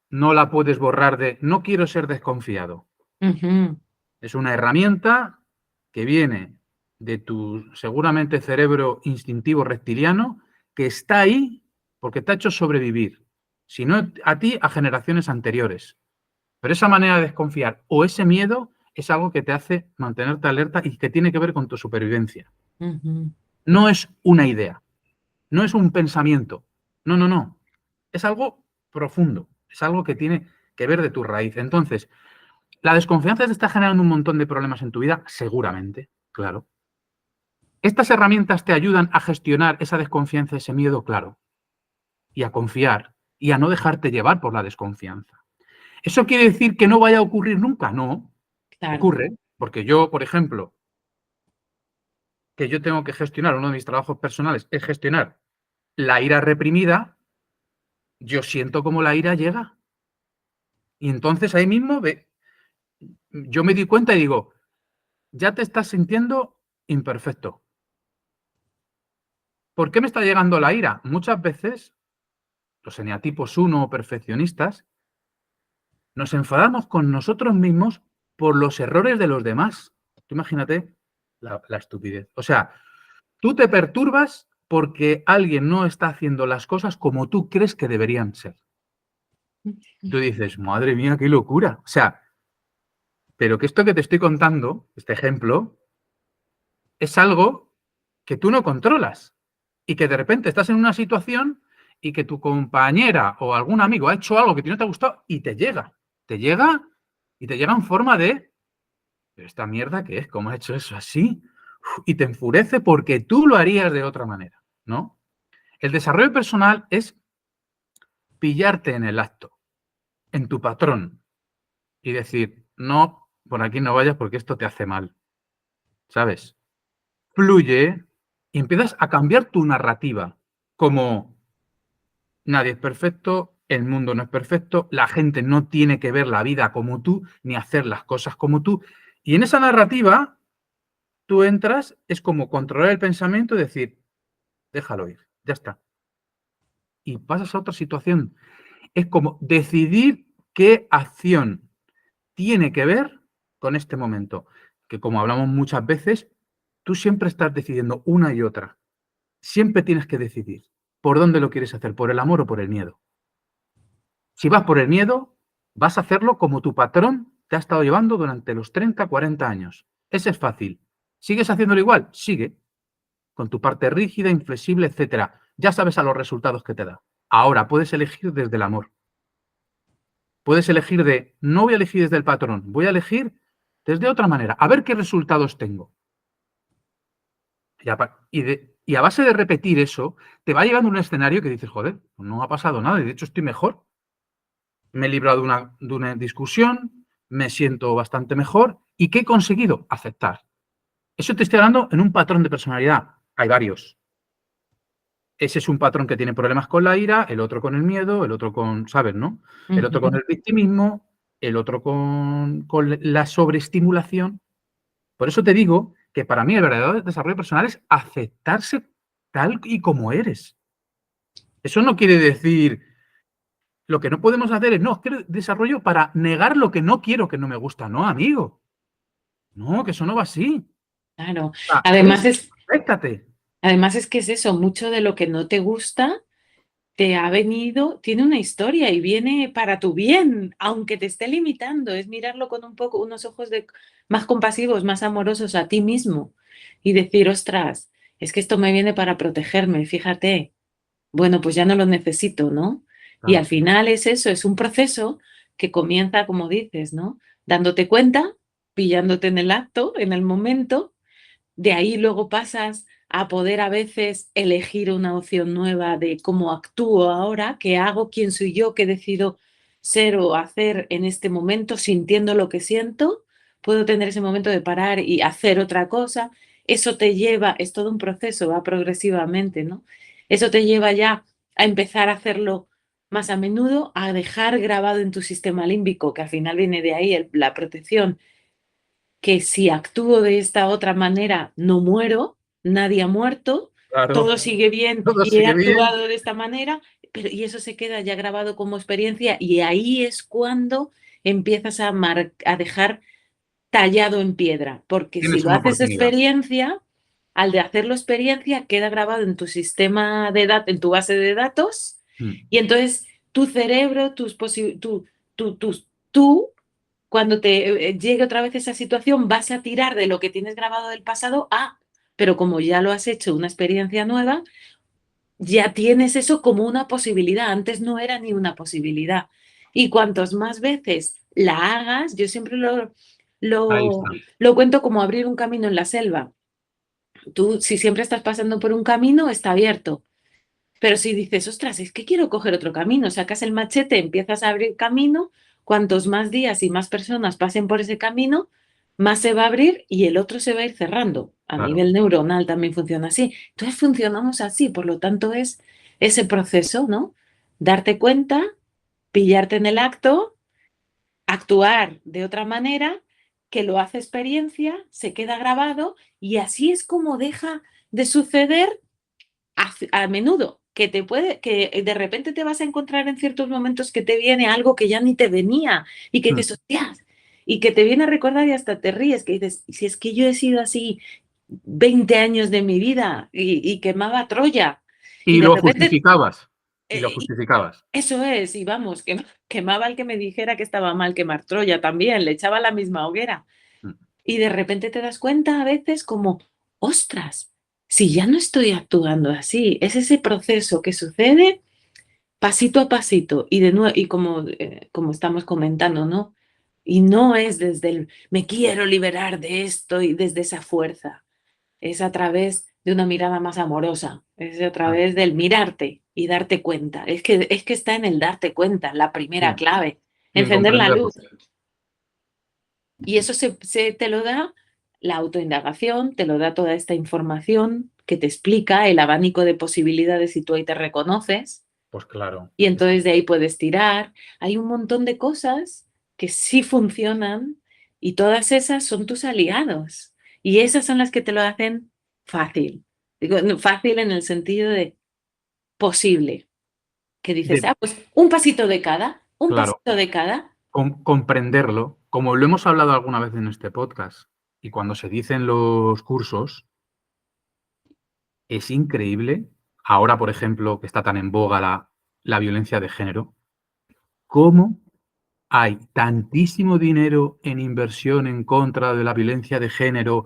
no la puedes borrar de no quiero ser desconfiado. Ujú, Es una herramienta que viene de tu seguramente cerebro instintivo reptiliano que está ahí porque te ha hecho sobrevivir. Si no a ti, a generaciones anteriores. Pero esa manera de desconfiar o ese miedo es algo que te hace mantenerte alerta y que tiene que ver con tu supervivencia. ujú. No es una idea, no es un pensamiento. No, no, no. Es algo profundo, es algo que tiene que ver de tu raíz. Entonces, ¿la desconfianza te está generando un montón de problemas en tu vida? Seguramente, claro. ¿Estas herramientas te ayudan a gestionar esa desconfianza, ese miedo? Claro. Y a confiar y a no dejarte llevar por la desconfianza. ¿Eso quiere decir que no vaya a ocurrir nunca? No, Claro. ocurre. Porque yo, por ejemplo, que yo tengo que gestionar, uno de mis trabajos personales es gestionar la ira reprimida, yo siento como la ira llega. Y entonces ahí mismo yo me di cuenta y digo, ya te estás sintiendo imperfecto. ¿Por qué me está llegando la ira? Muchas veces, los eneatipos 1 o perfeccionistas, nos enfadamos con nosotros mismos por los errores de los demás. Tú imagínate la estupidez. O sea, tú te perturbas porque alguien no está haciendo las cosas como tú crees que deberían ser. Tú dices, madre mía, qué locura. O sea, pero que esto que te estoy contando, este ejemplo, es algo que tú no controlas y que de repente estás en una situación y que tu compañera o algún amigo ha hecho algo que a ti no te ha gustado y te llega y te llega en forma de, ¿pero esta mierda qué es? ¿Cómo ha hecho eso así? Y te enfurece porque tú lo harías de otra manera, ¿no? El desarrollo personal es pillarte en el acto, en tu patrón y decir, no, por aquí no vayas porque esto te hace mal, ¿sabes? Fluye y empiezas a cambiar tu narrativa, como nadie es perfecto, el mundo no es perfecto, la gente no tiene que ver la vida como tú, ni hacer las cosas como tú. Y en esa narrativa, tú entras, es como controlar el pensamiento y decir, déjalo ir, ya está. Y pasas a otra situación. Es como decidir qué acción tiene que ver con este momento. Que como hablamos muchas veces, tú siempre estás decidiendo una y otra. Siempre tienes que decidir por dónde lo quieres hacer, por el amor o por el miedo. Si vas por el miedo, vas a hacerlo como tu patrón te ha estado llevando durante los 30, 40 años. Ese es fácil. ¿Sigues haciéndolo igual? Sigue. Con tu parte rígida, inflexible, etcétera. Ya sabes a los resultados que te da. Ahora puedes elegir desde el amor. Puedes elegir no voy a elegir desde el patrón, voy a elegir desde otra manera. A ver qué resultados tengo. Y a base de repetir eso, te va llegando un escenario que dices, joder, no ha pasado nada y de hecho estoy mejor. Me he librado de una discusión, me siento bastante mejor. ¿Y qué he conseguido? Aceptar. Eso te estoy hablando en un patrón de personalidad. Hay varios. Ese es un patrón que tiene problemas con la ira, el otro con el miedo, el otro con, ¿sabes, no? El otro con el victimismo, el otro con la sobreestimulación. Por eso te digo que para mí el verdadero desarrollo personal es aceptarse tal y como eres. Eso no quiere decir, lo que no podemos hacer es, no, quiero desarrollo para negar lo que no quiero, que no me gusta. No, amigo. No, que eso no va así. Claro. O sea, Además es, acéptate. además es que es eso, mucho de lo que no te gusta te ha venido, tiene una historia y viene para tu bien, aunque te esté limitando, es mirarlo con un poco, unos ojos más compasivos, más amorosos a ti mismo y decir, ostras, es que esto me viene para protegerme, fíjate, bueno, pues ya no lo necesito, ¿no? Y al Claro, final es eso, es un proceso que comienza, como dices, ¿no? Dándote cuenta, pillándote en el acto, en el momento, de ahí luego pasas a poder a veces elegir una opción nueva de cómo actúo ahora, qué hago, quién soy yo, qué decido ser o hacer en este momento, sintiendo lo que siento. Puedo tener ese momento de parar y hacer otra cosa. Eso te lleva, es todo un proceso, va progresivamente, ¿no? Eso te lleva ya a empezar a hacerlo más a menudo, a dejar grabado en tu sistema límbico, que al final viene de ahí la protección, que si actúo de esta otra manera no muero, nadie ha muerto, claro. todo sigue bien Todo y he sigue bien. actuado de esta manera, pero y eso se queda ya grabado como experiencia y ahí es cuando empiezas a dejar tallado en piedra, porque si Tienes lo una haces oportunidad. experiencia, al de hacerlo experiencia, queda grabado en tu sistema de datos, en tu base de datos, Mm, y entonces tu cerebro, tú, cuando te llegue otra vez esa situación, vas a tirar de lo que tienes grabado del pasado pero como ya lo has hecho una experiencia nueva, ya tienes eso como una posibilidad. Antes no era ni una posibilidad. Y cuantas más veces la hagas, yo siempre ahí lo, está. lo cuento como abrir un camino en la selva. Tú, si siempre estás pasando por un camino, está abierto. Pero si dices, ostras, es que quiero coger otro camino, sacas el machete, empiezas a abrir camino, cuantos más días y más personas pasen por ese camino, más se va a abrir y el otro se va a ir cerrando. A Claro. nivel neuronal también funciona así. Entonces funcionamos así, por lo tanto es ese proceso, ¿no? Darte cuenta, pillarte en el acto, actuar de otra manera, que lo hace experiencia, se queda grabado y así es como deja de suceder a menudo, que de repente te vas a encontrar en ciertos momentos que te viene algo que ya ni te venía y que Mm. dices, hostias, y que te viene a recordar y hasta te ríes, que dices, si es que yo he sido así 20 años de mi vida y quemaba Troya y Y de lo repente, justificabas. Y lo y justificabas. eso es, y vamos, que quemaba el que me dijera que estaba mal quemar Troya también, le echaba la misma hoguera. Mm. Y de repente te das cuenta a veces como, ostras, si ya no estoy actuando así, es ese proceso que sucede pasito a pasito y de nuevo, y como estamos comentando, ¿no? Y no es desde el me quiero liberar de esto y desde esa fuerza, es a través de una mirada más amorosa, es a Claro. través del mirarte y darte cuenta. Es que está en el darte cuenta, la primera Sí. clave, Y en encender la comprenderlo. luz. Y eso te lo da la autoindagación, te lo da toda esta información que te explica el abanico de posibilidades y tú ahí te reconoces Pues claro. y entonces de ahí puedes tirar. Hay un montón de cosas que sí funcionan y todas esas son tus aliados y esas son las que te lo hacen fácil. Digo, no, fácil en el sentido de posible, que dices, De, pues un pasito de cada, un claro. pasito de cada. Comprenderlo, como lo hemos hablado alguna vez en este podcast, y cuando se dicen los cursos, es increíble, ahora por ejemplo, que está tan en boga la violencia de género, cómo hay tantísimo dinero en inversión en contra de la violencia de género,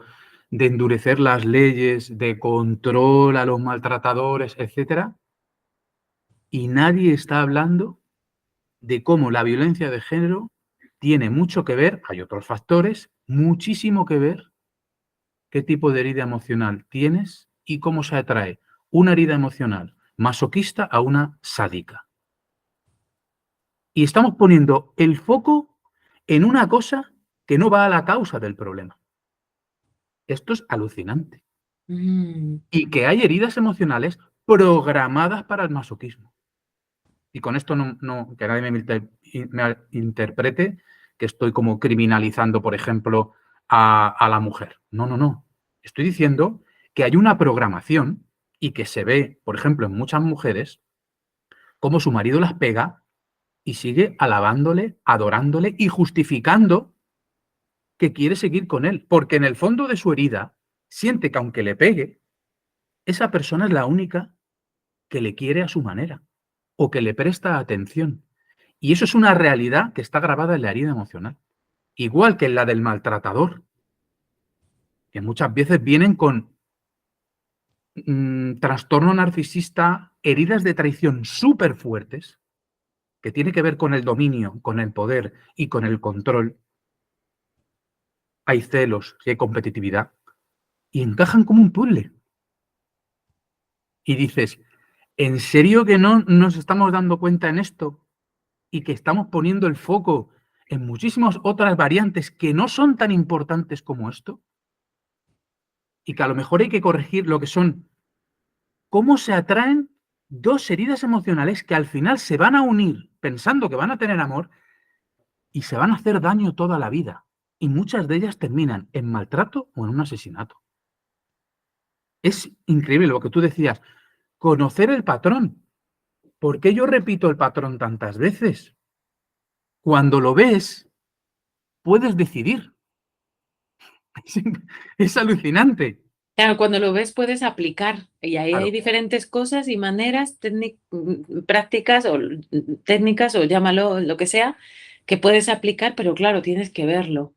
de endurecer las leyes, de control a los maltratadores, etcétera, y nadie está hablando de cómo la violencia de género tiene mucho que ver, hay otros factores, muchísimo que ver qué tipo de herida emocional tienes y cómo se atrae una herida emocional masoquista a una sádica. Y estamos poniendo el foco en una cosa que no va a la causa del problema. Esto es alucinante. Mm. Y que hay heridas emocionales programadas para el masoquismo. Y con esto que nadie me interprete que estoy como criminalizando, por ejemplo, a la mujer. No, no, no. Estoy diciendo que hay una programación y que se ve, por ejemplo, en muchas mujeres, cómo su marido las pega y sigue alabándole, adorándole y justificando que quiere seguir con él. Porque en el fondo de su herida siente que aunque le pegue, esa persona es la única que le quiere a su manera o que le presta atención. Y eso es una realidad que está grabada en la herida emocional. Igual que en la del maltratador, que muchas veces vienen con trastorno narcisista, heridas de traición súper fuertes, que tiene que ver con el dominio, con el poder y con el control. Hay celos y hay competitividad y encajan como un puzzle. Y dices, ¿en serio que no nos estamos dando cuenta en esto? Y que estamos poniendo el foco en muchísimas otras variantes que no son tan importantes como esto, y que a lo mejor hay que corregir lo que son cómo se atraen dos heridas emocionales que al final se van a unir pensando que van a tener amor y se van a hacer daño toda la vida. Y muchas de ellas terminan en maltrato o en un asesinato. Es increíble lo que tú decías, conocer el patrón. ¿Por qué yo repito el patrón tantas veces? Cuando lo ves, puedes decidir. Es alucinante. Claro, cuando lo ves puedes aplicar y ahí hay Claro, diferentes cosas y maneras prácticas o técnicas o llámalo lo que sea que puedes aplicar, pero claro, tienes que verlo.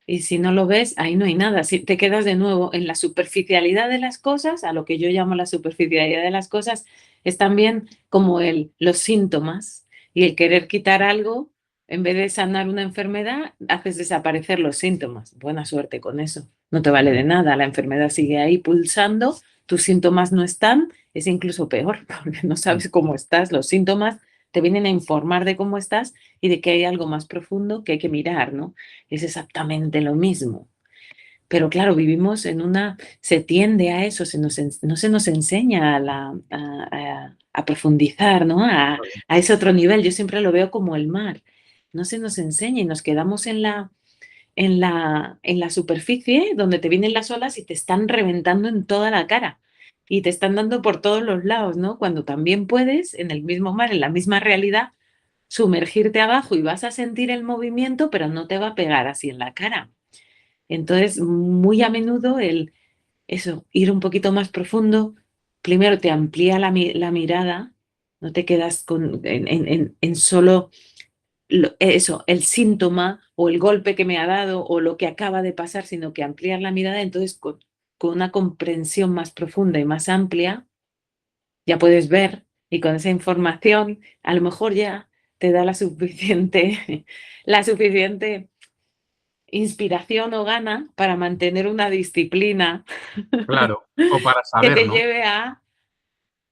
Y si no lo ves, ahí no hay nada. Si te quedas de nuevo en la superficialidad de las cosas, a lo que yo llamo la superficialidad de las cosas, es también como los síntomas y el querer quitar algo, en vez de sanar una enfermedad, haces desaparecer los síntomas. Buena suerte con eso. No te vale de nada. La enfermedad sigue ahí pulsando, tus síntomas no están, es incluso peor porque no sabes cómo estás. Los síntomas te vienen a informar de cómo estás y de que hay algo más profundo que hay que mirar, ¿no? Es exactamente lo mismo. Pero claro, vivimos en se tiende a eso, no se nos enseña a profundizar, ¿no? A ese otro nivel. Yo siempre lo veo como el mar. No se nos enseña y nos quedamos en la superficie donde te vienen las olas y te están reventando en toda la cara y te están dando por todos los lados, ¿no? Cuando también puedes, en el mismo mar, en la misma realidad, sumergirte abajo y vas a sentir el movimiento, pero no te va a pegar así en la cara. Entonces, muy a menudo eso, ir un poquito más profundo, primero te amplía la mirada, no te quedas en solo eso, el síntoma o el golpe que me ha dado o lo que acaba de pasar, sino que ampliar la mirada, entonces con una comprensión más profunda y más amplia, ya puedes ver y con esa información a lo mejor ya te da la suficiente inspiración o gana para mantener una disciplina claro. O para que saber, te ¿no? lleve a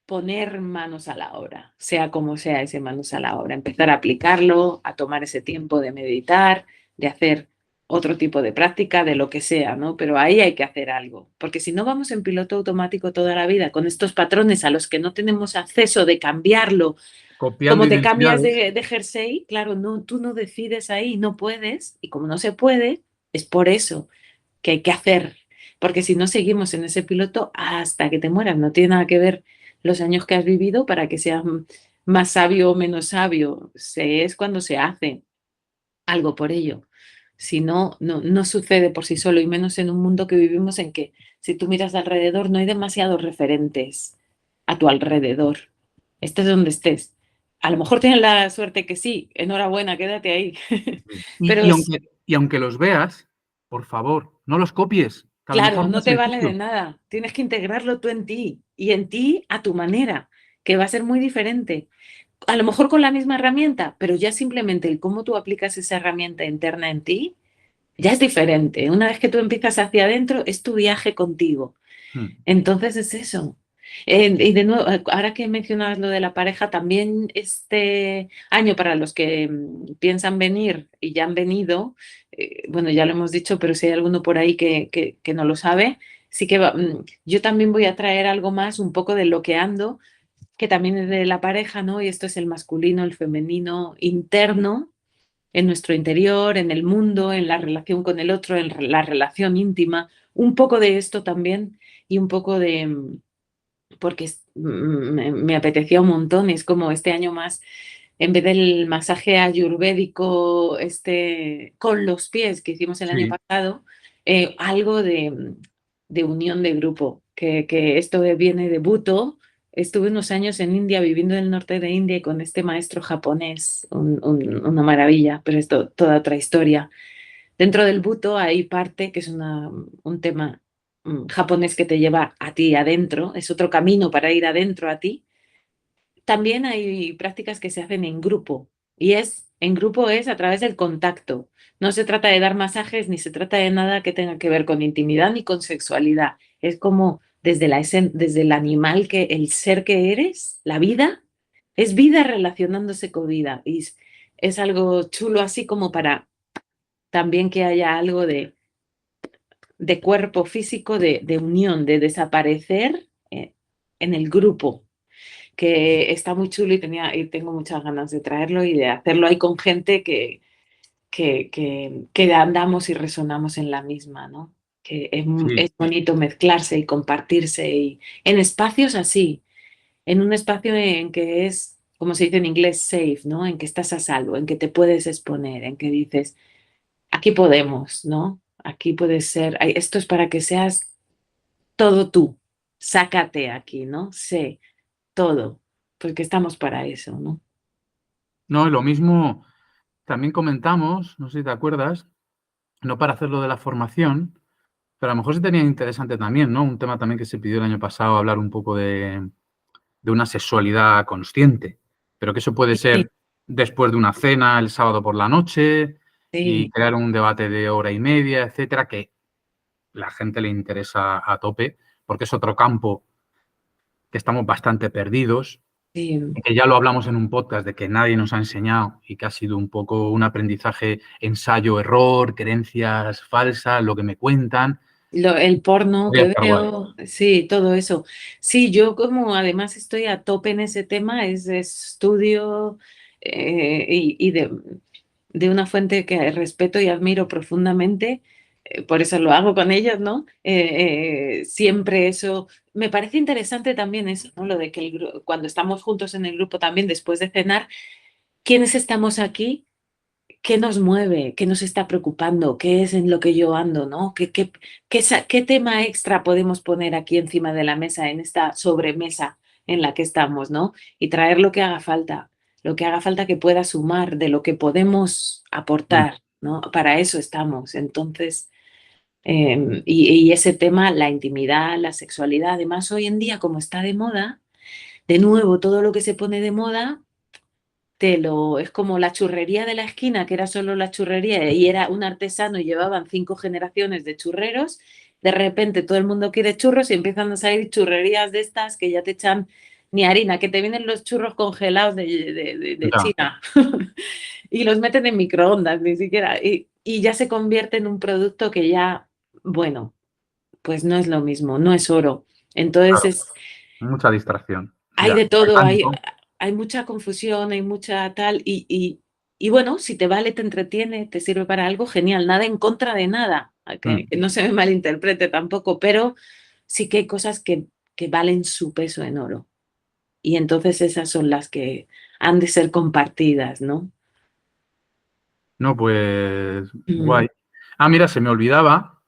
poner manos a la obra, sea como sea ese manos a la obra, empezar a aplicarlo, a tomar ese tiempo de meditar, de hacer otro tipo de práctica, de lo que sea, ¿no? Pero ahí hay que hacer algo, porque si no vamos en piloto automático toda la vida con estos patrones a los que no tenemos acceso de cambiarlo, Copiando como te cambias identidades. de jersey, claro, no, tú no decides ahí, no puedes, y como no se puede, es por eso que hay que hacer, porque si no seguimos en ese piloto hasta que te mueras, no tiene nada que ver los años que has vivido para que seas más sabio o menos sabio, es cuando se hace algo por ello. Si no, no sucede por sí solo, y menos en un mundo que vivimos en que si tú miras alrededor no hay demasiados referentes a tu alrededor. Estés donde estés. A lo mejor tienes la suerte que sí, enhorabuena, quédate ahí. Y, Pero y aunque, y aunque los veas, por favor, no los copies, que a lo claro, mejor no no es te el vale de tuyo. nada. Tienes que integrarlo tú en ti y en ti a tu manera, que va a ser muy diferente. A lo mejor con la misma herramienta, pero ya simplemente el cómo tú aplicas esa herramienta interna en ti ya es diferente. Una vez que tú empiezas hacia adentro, es tu viaje contigo. Mm. Entonces es eso. Y de nuevo, ahora que mencionabas lo de la pareja, también este año para los que piensan venir y ya han venido, bueno, ya lo hemos dicho, pero si hay alguno por ahí que no lo sabe, sí que yo también voy a traer algo más, un poco de lo que ando, que también es de la pareja, ¿no? Y esto es el masculino, el femenino interno, en nuestro interior, en el mundo, en la relación con el otro, en la relación íntima, un poco de esto también y un poco de, porque me apetecía un montón, es como este año más, en vez del masaje ayurvédico este, con los pies que hicimos el año Sí, pasado, algo de unión de grupo, que esto viene de Buto. Estuve unos años en India, viviendo en el norte de India y con este maestro japonés, una maravilla, pero esto toda otra historia. Dentro del Buto hay parte que es un tema japonés que te lleva a ti adentro, es otro camino para ir adentro a ti. También hay prácticas que se hacen en grupo y en grupo es a través del contacto. No se trata de dar masajes ni se trata de nada que tenga que ver con intimidad ni con sexualidad. Es como desde el animal, que el ser que eres, la vida, es vida relacionándose con vida. Y es algo chulo así como para también que haya algo de cuerpo físico, de unión, de desaparecer en el grupo, que está muy chulo y tengo muchas ganas de traerlo y de hacerlo ahí con gente que andamos y resonamos en la misma, ¿no? Que sí. es bonito mezclarse y compartirse y en espacios así, en un espacio en que es, como se dice en inglés, safe, ¿no? En que estás a salvo, en que te puedes exponer, en que dices, aquí podemos, ¿no? Aquí puedes ser, esto es para que seas todo tú, sácate aquí, ¿no? Sé todo, porque estamos para eso, ¿no? No, y lo mismo también comentamos, no sé si te acuerdas, no para hacerlo de la formación, pero a lo mejor se tenía interesante también, ¿no? Un tema también que se pidió el año pasado, hablar un poco de una sexualidad consciente, pero que eso puede Sí, ser después de una cena el sábado por la noche y sí, crear un debate de hora y media, etcétera, que la gente le interesa a tope, porque es otro campo que estamos bastante perdidos, sí. que ya lo hablamos en un podcast de que nadie nos ha enseñado y que ha sido un poco un aprendizaje ensayo-error, creencias falsas, lo que me cuentan. El porno Podría que estar guay. veo, sí, todo eso. Sí, yo como además estoy a tope en ese tema, es de estudio y de una fuente que respeto y admiro profundamente, por eso lo hago con ellos, ¿no? Siempre eso, me parece interesante también eso, ¿no? Lo de que cuando estamos juntos en el grupo también después de cenar, ¿quiénes estamos aquí? ¿Qué nos mueve? ¿Qué nos está preocupando? ¿Qué es en lo que yo ando, no? ¿Qué tema extra podemos poner aquí encima de la mesa, en esta sobremesa en la que estamos, ¿no? Y traer lo que haga falta que pueda sumar de lo que podemos Mm. aportar, ¿no? Para eso estamos. Entonces, y ese tema, la intimidad, la sexualidad, además hoy en día, como está de moda, de nuevo, todo lo que se pone de moda es como la churrería de la esquina, que era solo la churrería y era un artesano y llevaban 5 generaciones de churreros. De repente todo el mundo quiere churros y empiezan a salir churrerías de estas que ya te echan ni harina, que te vienen los churros congelados de Ya, China y los meten en microondas, ni siquiera. Y ya se convierte en un producto que ya, bueno, pues no es lo mismo, no es oro. Entonces claro, mucha distracción. hay Ya, de hay todo, tanto. hay mucha confusión, hay mucha tal, y bueno, si te vale, te entretiene, te sirve para algo, genial, nada en contra de nada, Mm. que no se me malinterprete tampoco, pero sí que hay cosas que valen su peso en oro. Y entonces esas son las que han de ser compartidas, ¿no? No, pues Mm. guay. Ah, mira, se me olvidaba.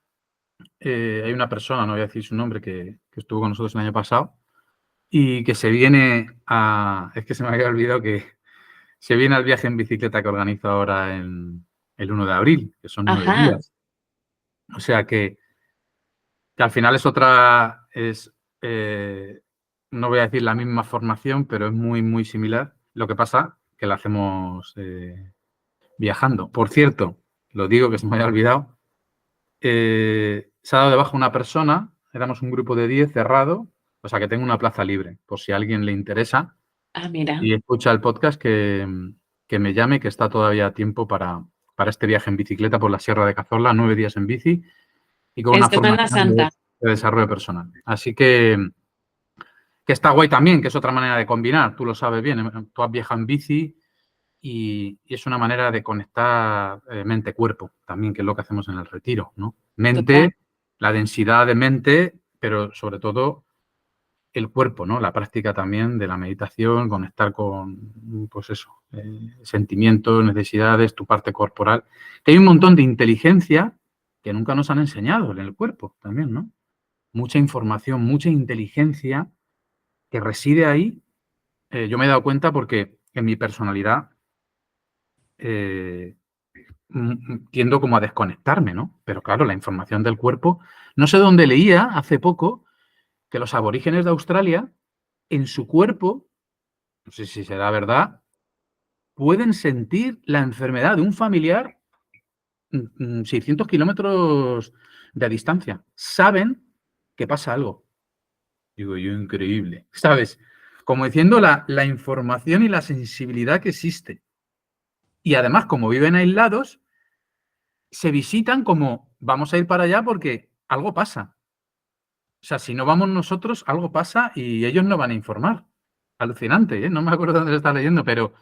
Hay una persona, no voy a decir su nombre, que estuvo con nosotros el año pasado y que se viene a. Es que se me había olvidado que se viene al viaje en bicicleta que organizo ahora en el 1 de abril, que son 9 Ajá, días. O sea que al final es otra. No voy a decir la misma formación, pero es muy, muy similar. Lo que pasa que la hacemos viajando. Por cierto, lo digo que se me había olvidado. se ha dado de baja una persona, éramos un grupo de 10 cerrado, o sea que tengo una plaza libre, por si a alguien le interesa Ah, mira, y escucha el podcast, que me llame, que está todavía a tiempo para este viaje en bicicleta por la Sierra de Cazorla, 9 días en bici y con en una Semana formación Santa. de desarrollo personal. Así que está guay también, que es otra manera de combinar, tú lo sabes bien, tú has viajado en bici y es una manera de conectar mente-cuerpo también, que es lo que hacemos en el retiro, ¿no? Total. Mente, la densidad de mente, pero sobre todo el cuerpo, ¿no? La práctica también de la meditación, conectar con, pues eso, sentimientos, necesidades, tu parte corporal. Que hay un montón de inteligencia que nunca nos han enseñado en el cuerpo también, ¿no? Mucha información, mucha inteligencia que reside ahí. Yo me he dado cuenta porque en mi personalidad tiendo como a desconectarme, ¿no? Pero claro, la información del cuerpo. No sé dónde leía hace poco que los aborígenes de Australia, en su cuerpo, no sé si será verdad, pueden sentir la enfermedad de un familiar 600 kilómetros de distancia. Saben que pasa algo. Digo yo, increíble, ¿sabes? Como diciendo la información y la sensibilidad que existe. Y además, como viven aislados, se visitan como vamos a ir para allá porque algo pasa. O sea, si no vamos nosotros, algo pasa y ellos no van a informar. Alucinante, ¿eh? No me acuerdo dónde lo estaba leyendo, pero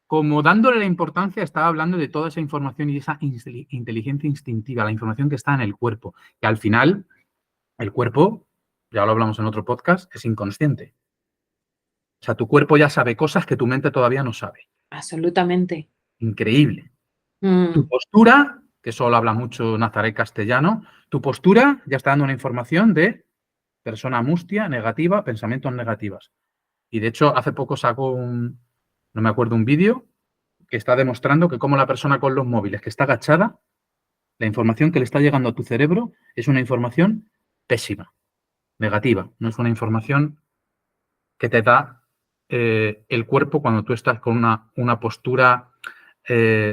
como dándole la importancia, estaba hablando de toda esa información y esa inteligencia instintiva, la información que está en el cuerpo, que al final el cuerpo, ya lo hablamos en otro podcast, es inconsciente. O sea, tu cuerpo ya sabe cosas que tu mente todavía no sabe. Absolutamente. Increíble. Tu Mm, postura, que solo habla mucho Nazaret Castellano, tu postura ya está dando una información de persona mustia, negativa, pensamientos negativos. Y de hecho, hace poco sacó no me acuerdo, un vídeo que está demostrando que como la persona con los móviles que está agachada, la información que le está llegando a tu cerebro es una información pésima, negativa. No es una información que te da el cuerpo cuando tú estás con una postura,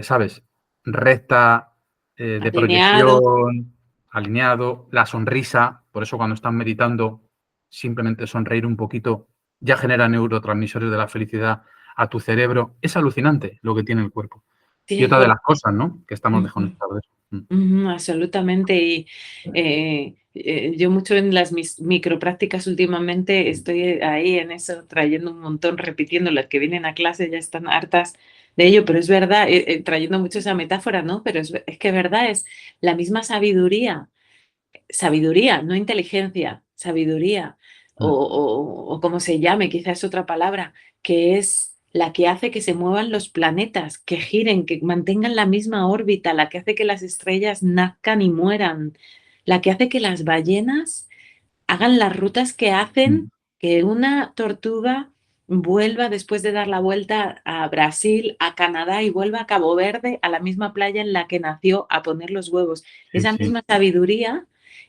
¿sabes? Recta, de alineado. proyección, alineado, la sonrisa. Por eso cuando estás meditando, simplemente sonreír un poquito ya genera neurotransmisores de la felicidad a tu cerebro. Es alucinante lo que tiene el cuerpo. Y otra de 100%. las cosas, ¿no? Que estamos Ujú, desconectados de eso. ujú, absolutamente. Y yo mucho en las microprácticas últimamente estoy ahí en eso, trayendo un montón, repitiendo, las que vienen a clase ya están hartas de ello, pero es verdad, trayendo mucho esa metáfora, ¿no? Pero es que verdad, es la misma sabiduría. Sabiduría, no inteligencia, sabiduría, Mm, o como se llame, quizás es otra palabra, que es la que hace que se muevan los planetas, que giren, que mantengan la misma órbita, la que hace que las estrellas nazcan y mueran, la que hace que las ballenas hagan las rutas que hacen, mm, que una tortuga vuelva después de dar la vuelta a Brasil, a Canadá y vuelva a Cabo Verde, a la misma playa en la que nació, a poner los huevos. sí, Esa sí. misma sabiduría,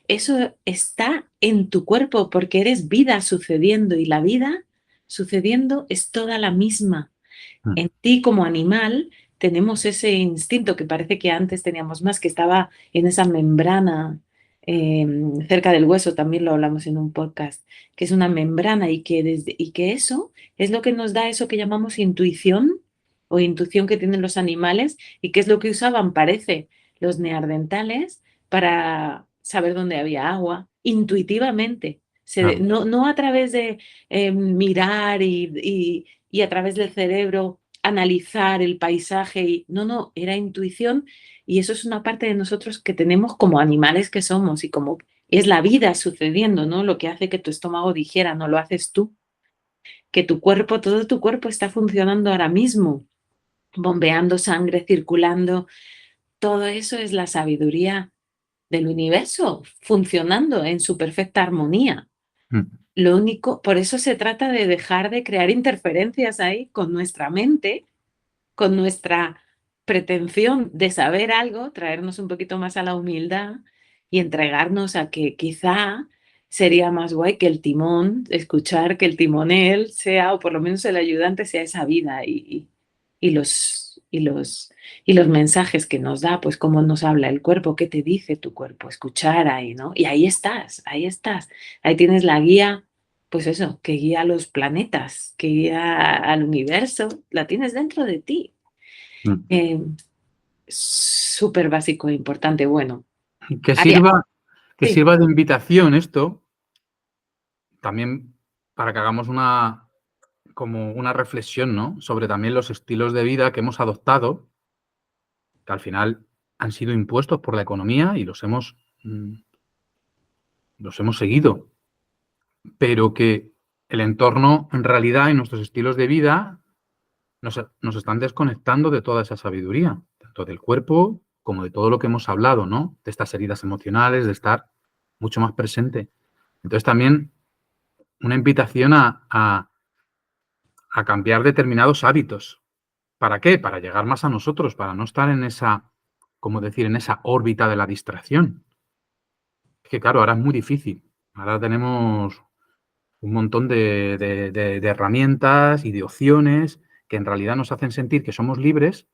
eso está en tu cuerpo porque eres vida sucediendo y la vida sucediendo es toda la misma. Mm, En ti como animal tenemos ese instinto que parece que antes teníamos más, que estaba en esa membrana cerca del hueso, también lo hablamos en un podcast, que es una membrana y que eso es lo que nos da eso que llamamos intuición o intuición que tienen los animales y que es lo que usaban, parece, los neandertales para saber dónde había agua, intuitivamente. claro. No a través de mirar y a través del cerebro analizar el paisaje y no, era intuición y eso es una parte de nosotros que tenemos como animales que somos y como es la vida sucediendo, ¿no? Lo que hace que tu estómago digiera, no lo haces tú, que tu cuerpo, todo tu cuerpo está funcionando ahora mismo, bombeando sangre, circulando, todo eso es la sabiduría del universo funcionando en su perfecta armonía. Mm, Lo único, por eso se trata de dejar de crear interferencias ahí con nuestra mente, con nuestra pretensión de saber algo, traernos un poquito más a la humildad y entregarnos a que quizá sería más guay que el timón, escuchar que el timonel sea, o por lo menos el ayudante sea esa vida y los y los mensajes que nos da, pues cómo nos habla el cuerpo, qué te dice tu cuerpo, escuchar ahí, ¿no? Y ahí estás, ahí estás. Ahí tienes la guía, pues eso, que guía a los planetas, que guía al universo, la tienes dentro de ti. Mm. Eh, Súper básico e importante. Bueno, Que Aria, sirva, que sí. sirva de invitación esto, también para que hagamos como una reflexión, ¿no? Sobre también los estilos de vida que hemos adoptado, que al final han sido impuestos por la economía y los hemos seguido, pero que el entorno, en realidad, y nuestros estilos de vida nos están desconectando de toda esa sabiduría, tanto del cuerpo como de todo lo que hemos hablado, ¿no? De estas heridas emocionales, de estar mucho más presente. Entonces, también una invitación a cambiar determinados hábitos. ¿Para qué? Para llegar más a nosotros, para no estar en esa, como decir, en esa órbita de la distracción. Es que, claro, ahora es muy difícil. Ahora tenemos un montón de herramientas y de opciones que en realidad nos hacen sentir que somos libres,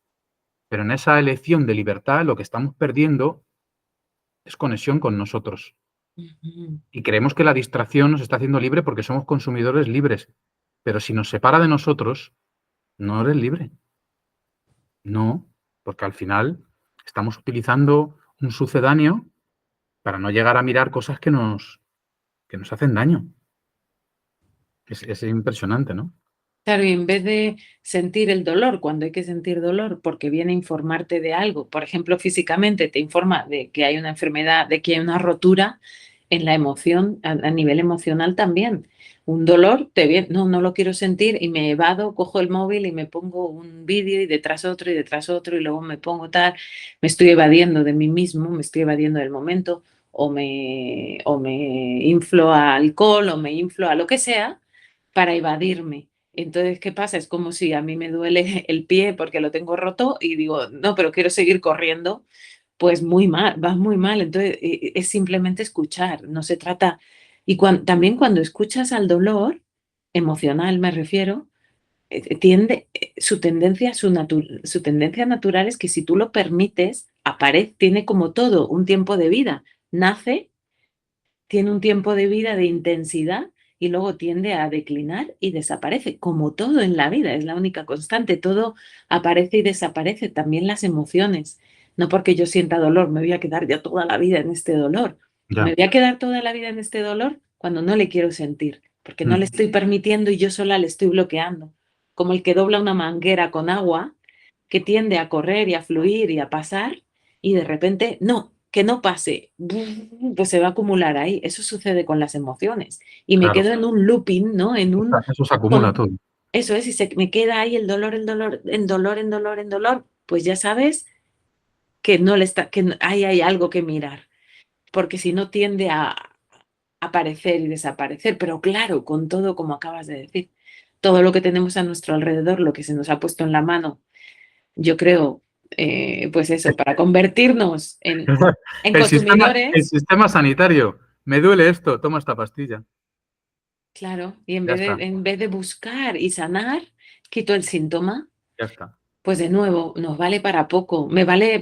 pero en esa elección de libertad lo que estamos perdiendo es conexión con nosotros. Ujú. Y creemos que la distracción nos está haciendo libre porque somos consumidores libres. Pero si nos separa de nosotros, no eres libre. No, porque al final estamos utilizando un sucedáneo para no llegar a mirar cosas que nos hacen daño. Es impresionante, ¿no? Claro, y en vez de sentir el dolor, cuando hay que sentir dolor, porque viene a informarte de algo, por ejemplo, físicamente te informa de que hay una enfermedad, de que hay una rotura en la emoción, a nivel emocional también. Un dolor te viene, no, no lo quiero sentir y me evado, cojo el móvil y me pongo un vídeo y detrás otro y detrás otro y luego me pongo tal, me estoy evadiendo de mí mismo, me estoy evadiendo del momento o me inflo a alcohol o me inflo a lo que sea para evadirme. Entonces, ¿qué pasa? Es como si a mí me duele el pie porque lo tengo roto y digo, no, pero quiero seguir corriendo. Pues muy mal, vas muy mal. Entonces, es simplemente escuchar, no se trata. Y también cuando escuchas al dolor, emocional me refiero, su tendencia, su tendencia natural es que si tú lo permites, aparece, tiene como todo un tiempo de vida. Nace, tiene un tiempo de vida de intensidad y luego tiende a declinar y desaparece, como todo en la vida, es la única constante, todo aparece y desaparece, también las emociones. No porque yo sienta dolor, me voy a quedar ya toda la vida en este dolor. Me Ya. voy a quedar toda la vida en este dolor cuando no le quiero sentir, porque no le Mm. estoy permitiendo y yo sola le estoy bloqueando. Como el que dobla una manguera con agua, que tiende a correr y a fluir y a pasar, y de repente, no, que no pase, pues se va a acumular ahí. Eso sucede con las emociones. Y me Claro. quedo en un looping, ¿no? Eso se acumula Con, todo. eso es, y me queda ahí el dolor, el dolor, en dolor, en dolor, en dolor, pues ya sabes que no le está, que ahí hay algo que mirar, porque si no tiende a aparecer y desaparecer. Pero claro, con todo, como acabas de decir, todo lo que tenemos a nuestro alrededor, lo que se nos ha puesto en la mano, yo creo, pues eso, para convertirnos en El consumidores. sistema sanitario. Me duele esto, toma esta pastilla. Claro, y en Ya vez de, está, en vez de buscar y sanar, quito el síntoma, ya está. pues de nuevo, nos vale para poco. Me vale,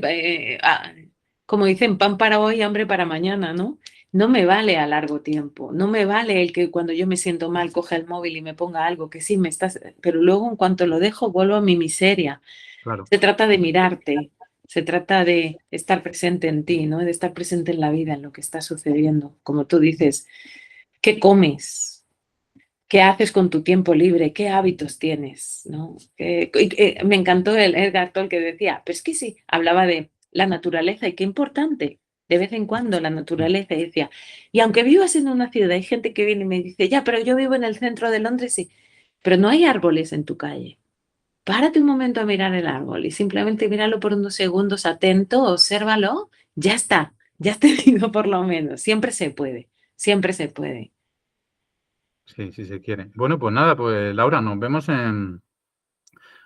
como dicen, pan para hoy, hambre para mañana, ¿no? No me vale a largo tiempo. No me vale el que cuando yo me siento mal coja el móvil y me ponga algo que sí me estás, pero luego en cuanto lo dejo vuelvo a mi miseria. Claro. Se trata de mirarte, se trata de estar presente en ti, ¿no? De estar presente en la vida, en lo que está sucediendo. Como tú dices, ¿qué comes? ¿Qué haces con tu tiempo libre? ¿Qué hábitos tienes? ¿No? Me encantó el Edgar Toll que decía, pero es que sí, hablaba de la naturaleza y qué importante, de vez en cuando la naturaleza, y decía, y aunque vivas en una ciudad, hay gente que viene y me dice, ya, pero yo vivo en el centro de Londres, sí, pero no hay árboles en tu calle. Párate un momento a mirar el árbol y simplemente míralo por unos segundos atento, obsérvalo, ya está, ya has tenido por lo menos, siempre se puede, siempre se puede. Sí, sí se quiere. Bueno, pues nada, pues Laura, nos vemos en.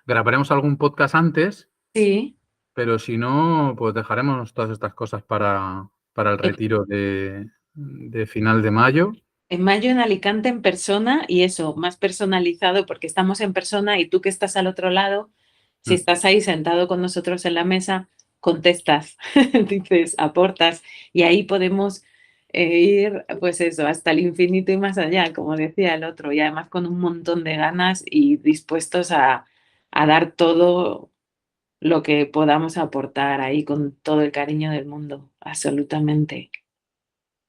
Grabaremos algún podcast antes, Sí. pero si no, pues dejaremos todas estas cosas para el En retiro de final de mayo. en mayo en Alicante en persona y eso, más personalizado porque estamos en persona y tú que estás al otro lado, Si Mm. estás ahí sentado con nosotros en la mesa, contestas, dices, aportas, y ahí podemos ir, pues eso, hasta el infinito y más allá, como decía el otro, y además con un montón de ganas y dispuestos a dar todo lo que podamos aportar ahí con todo el cariño del mundo, absolutamente.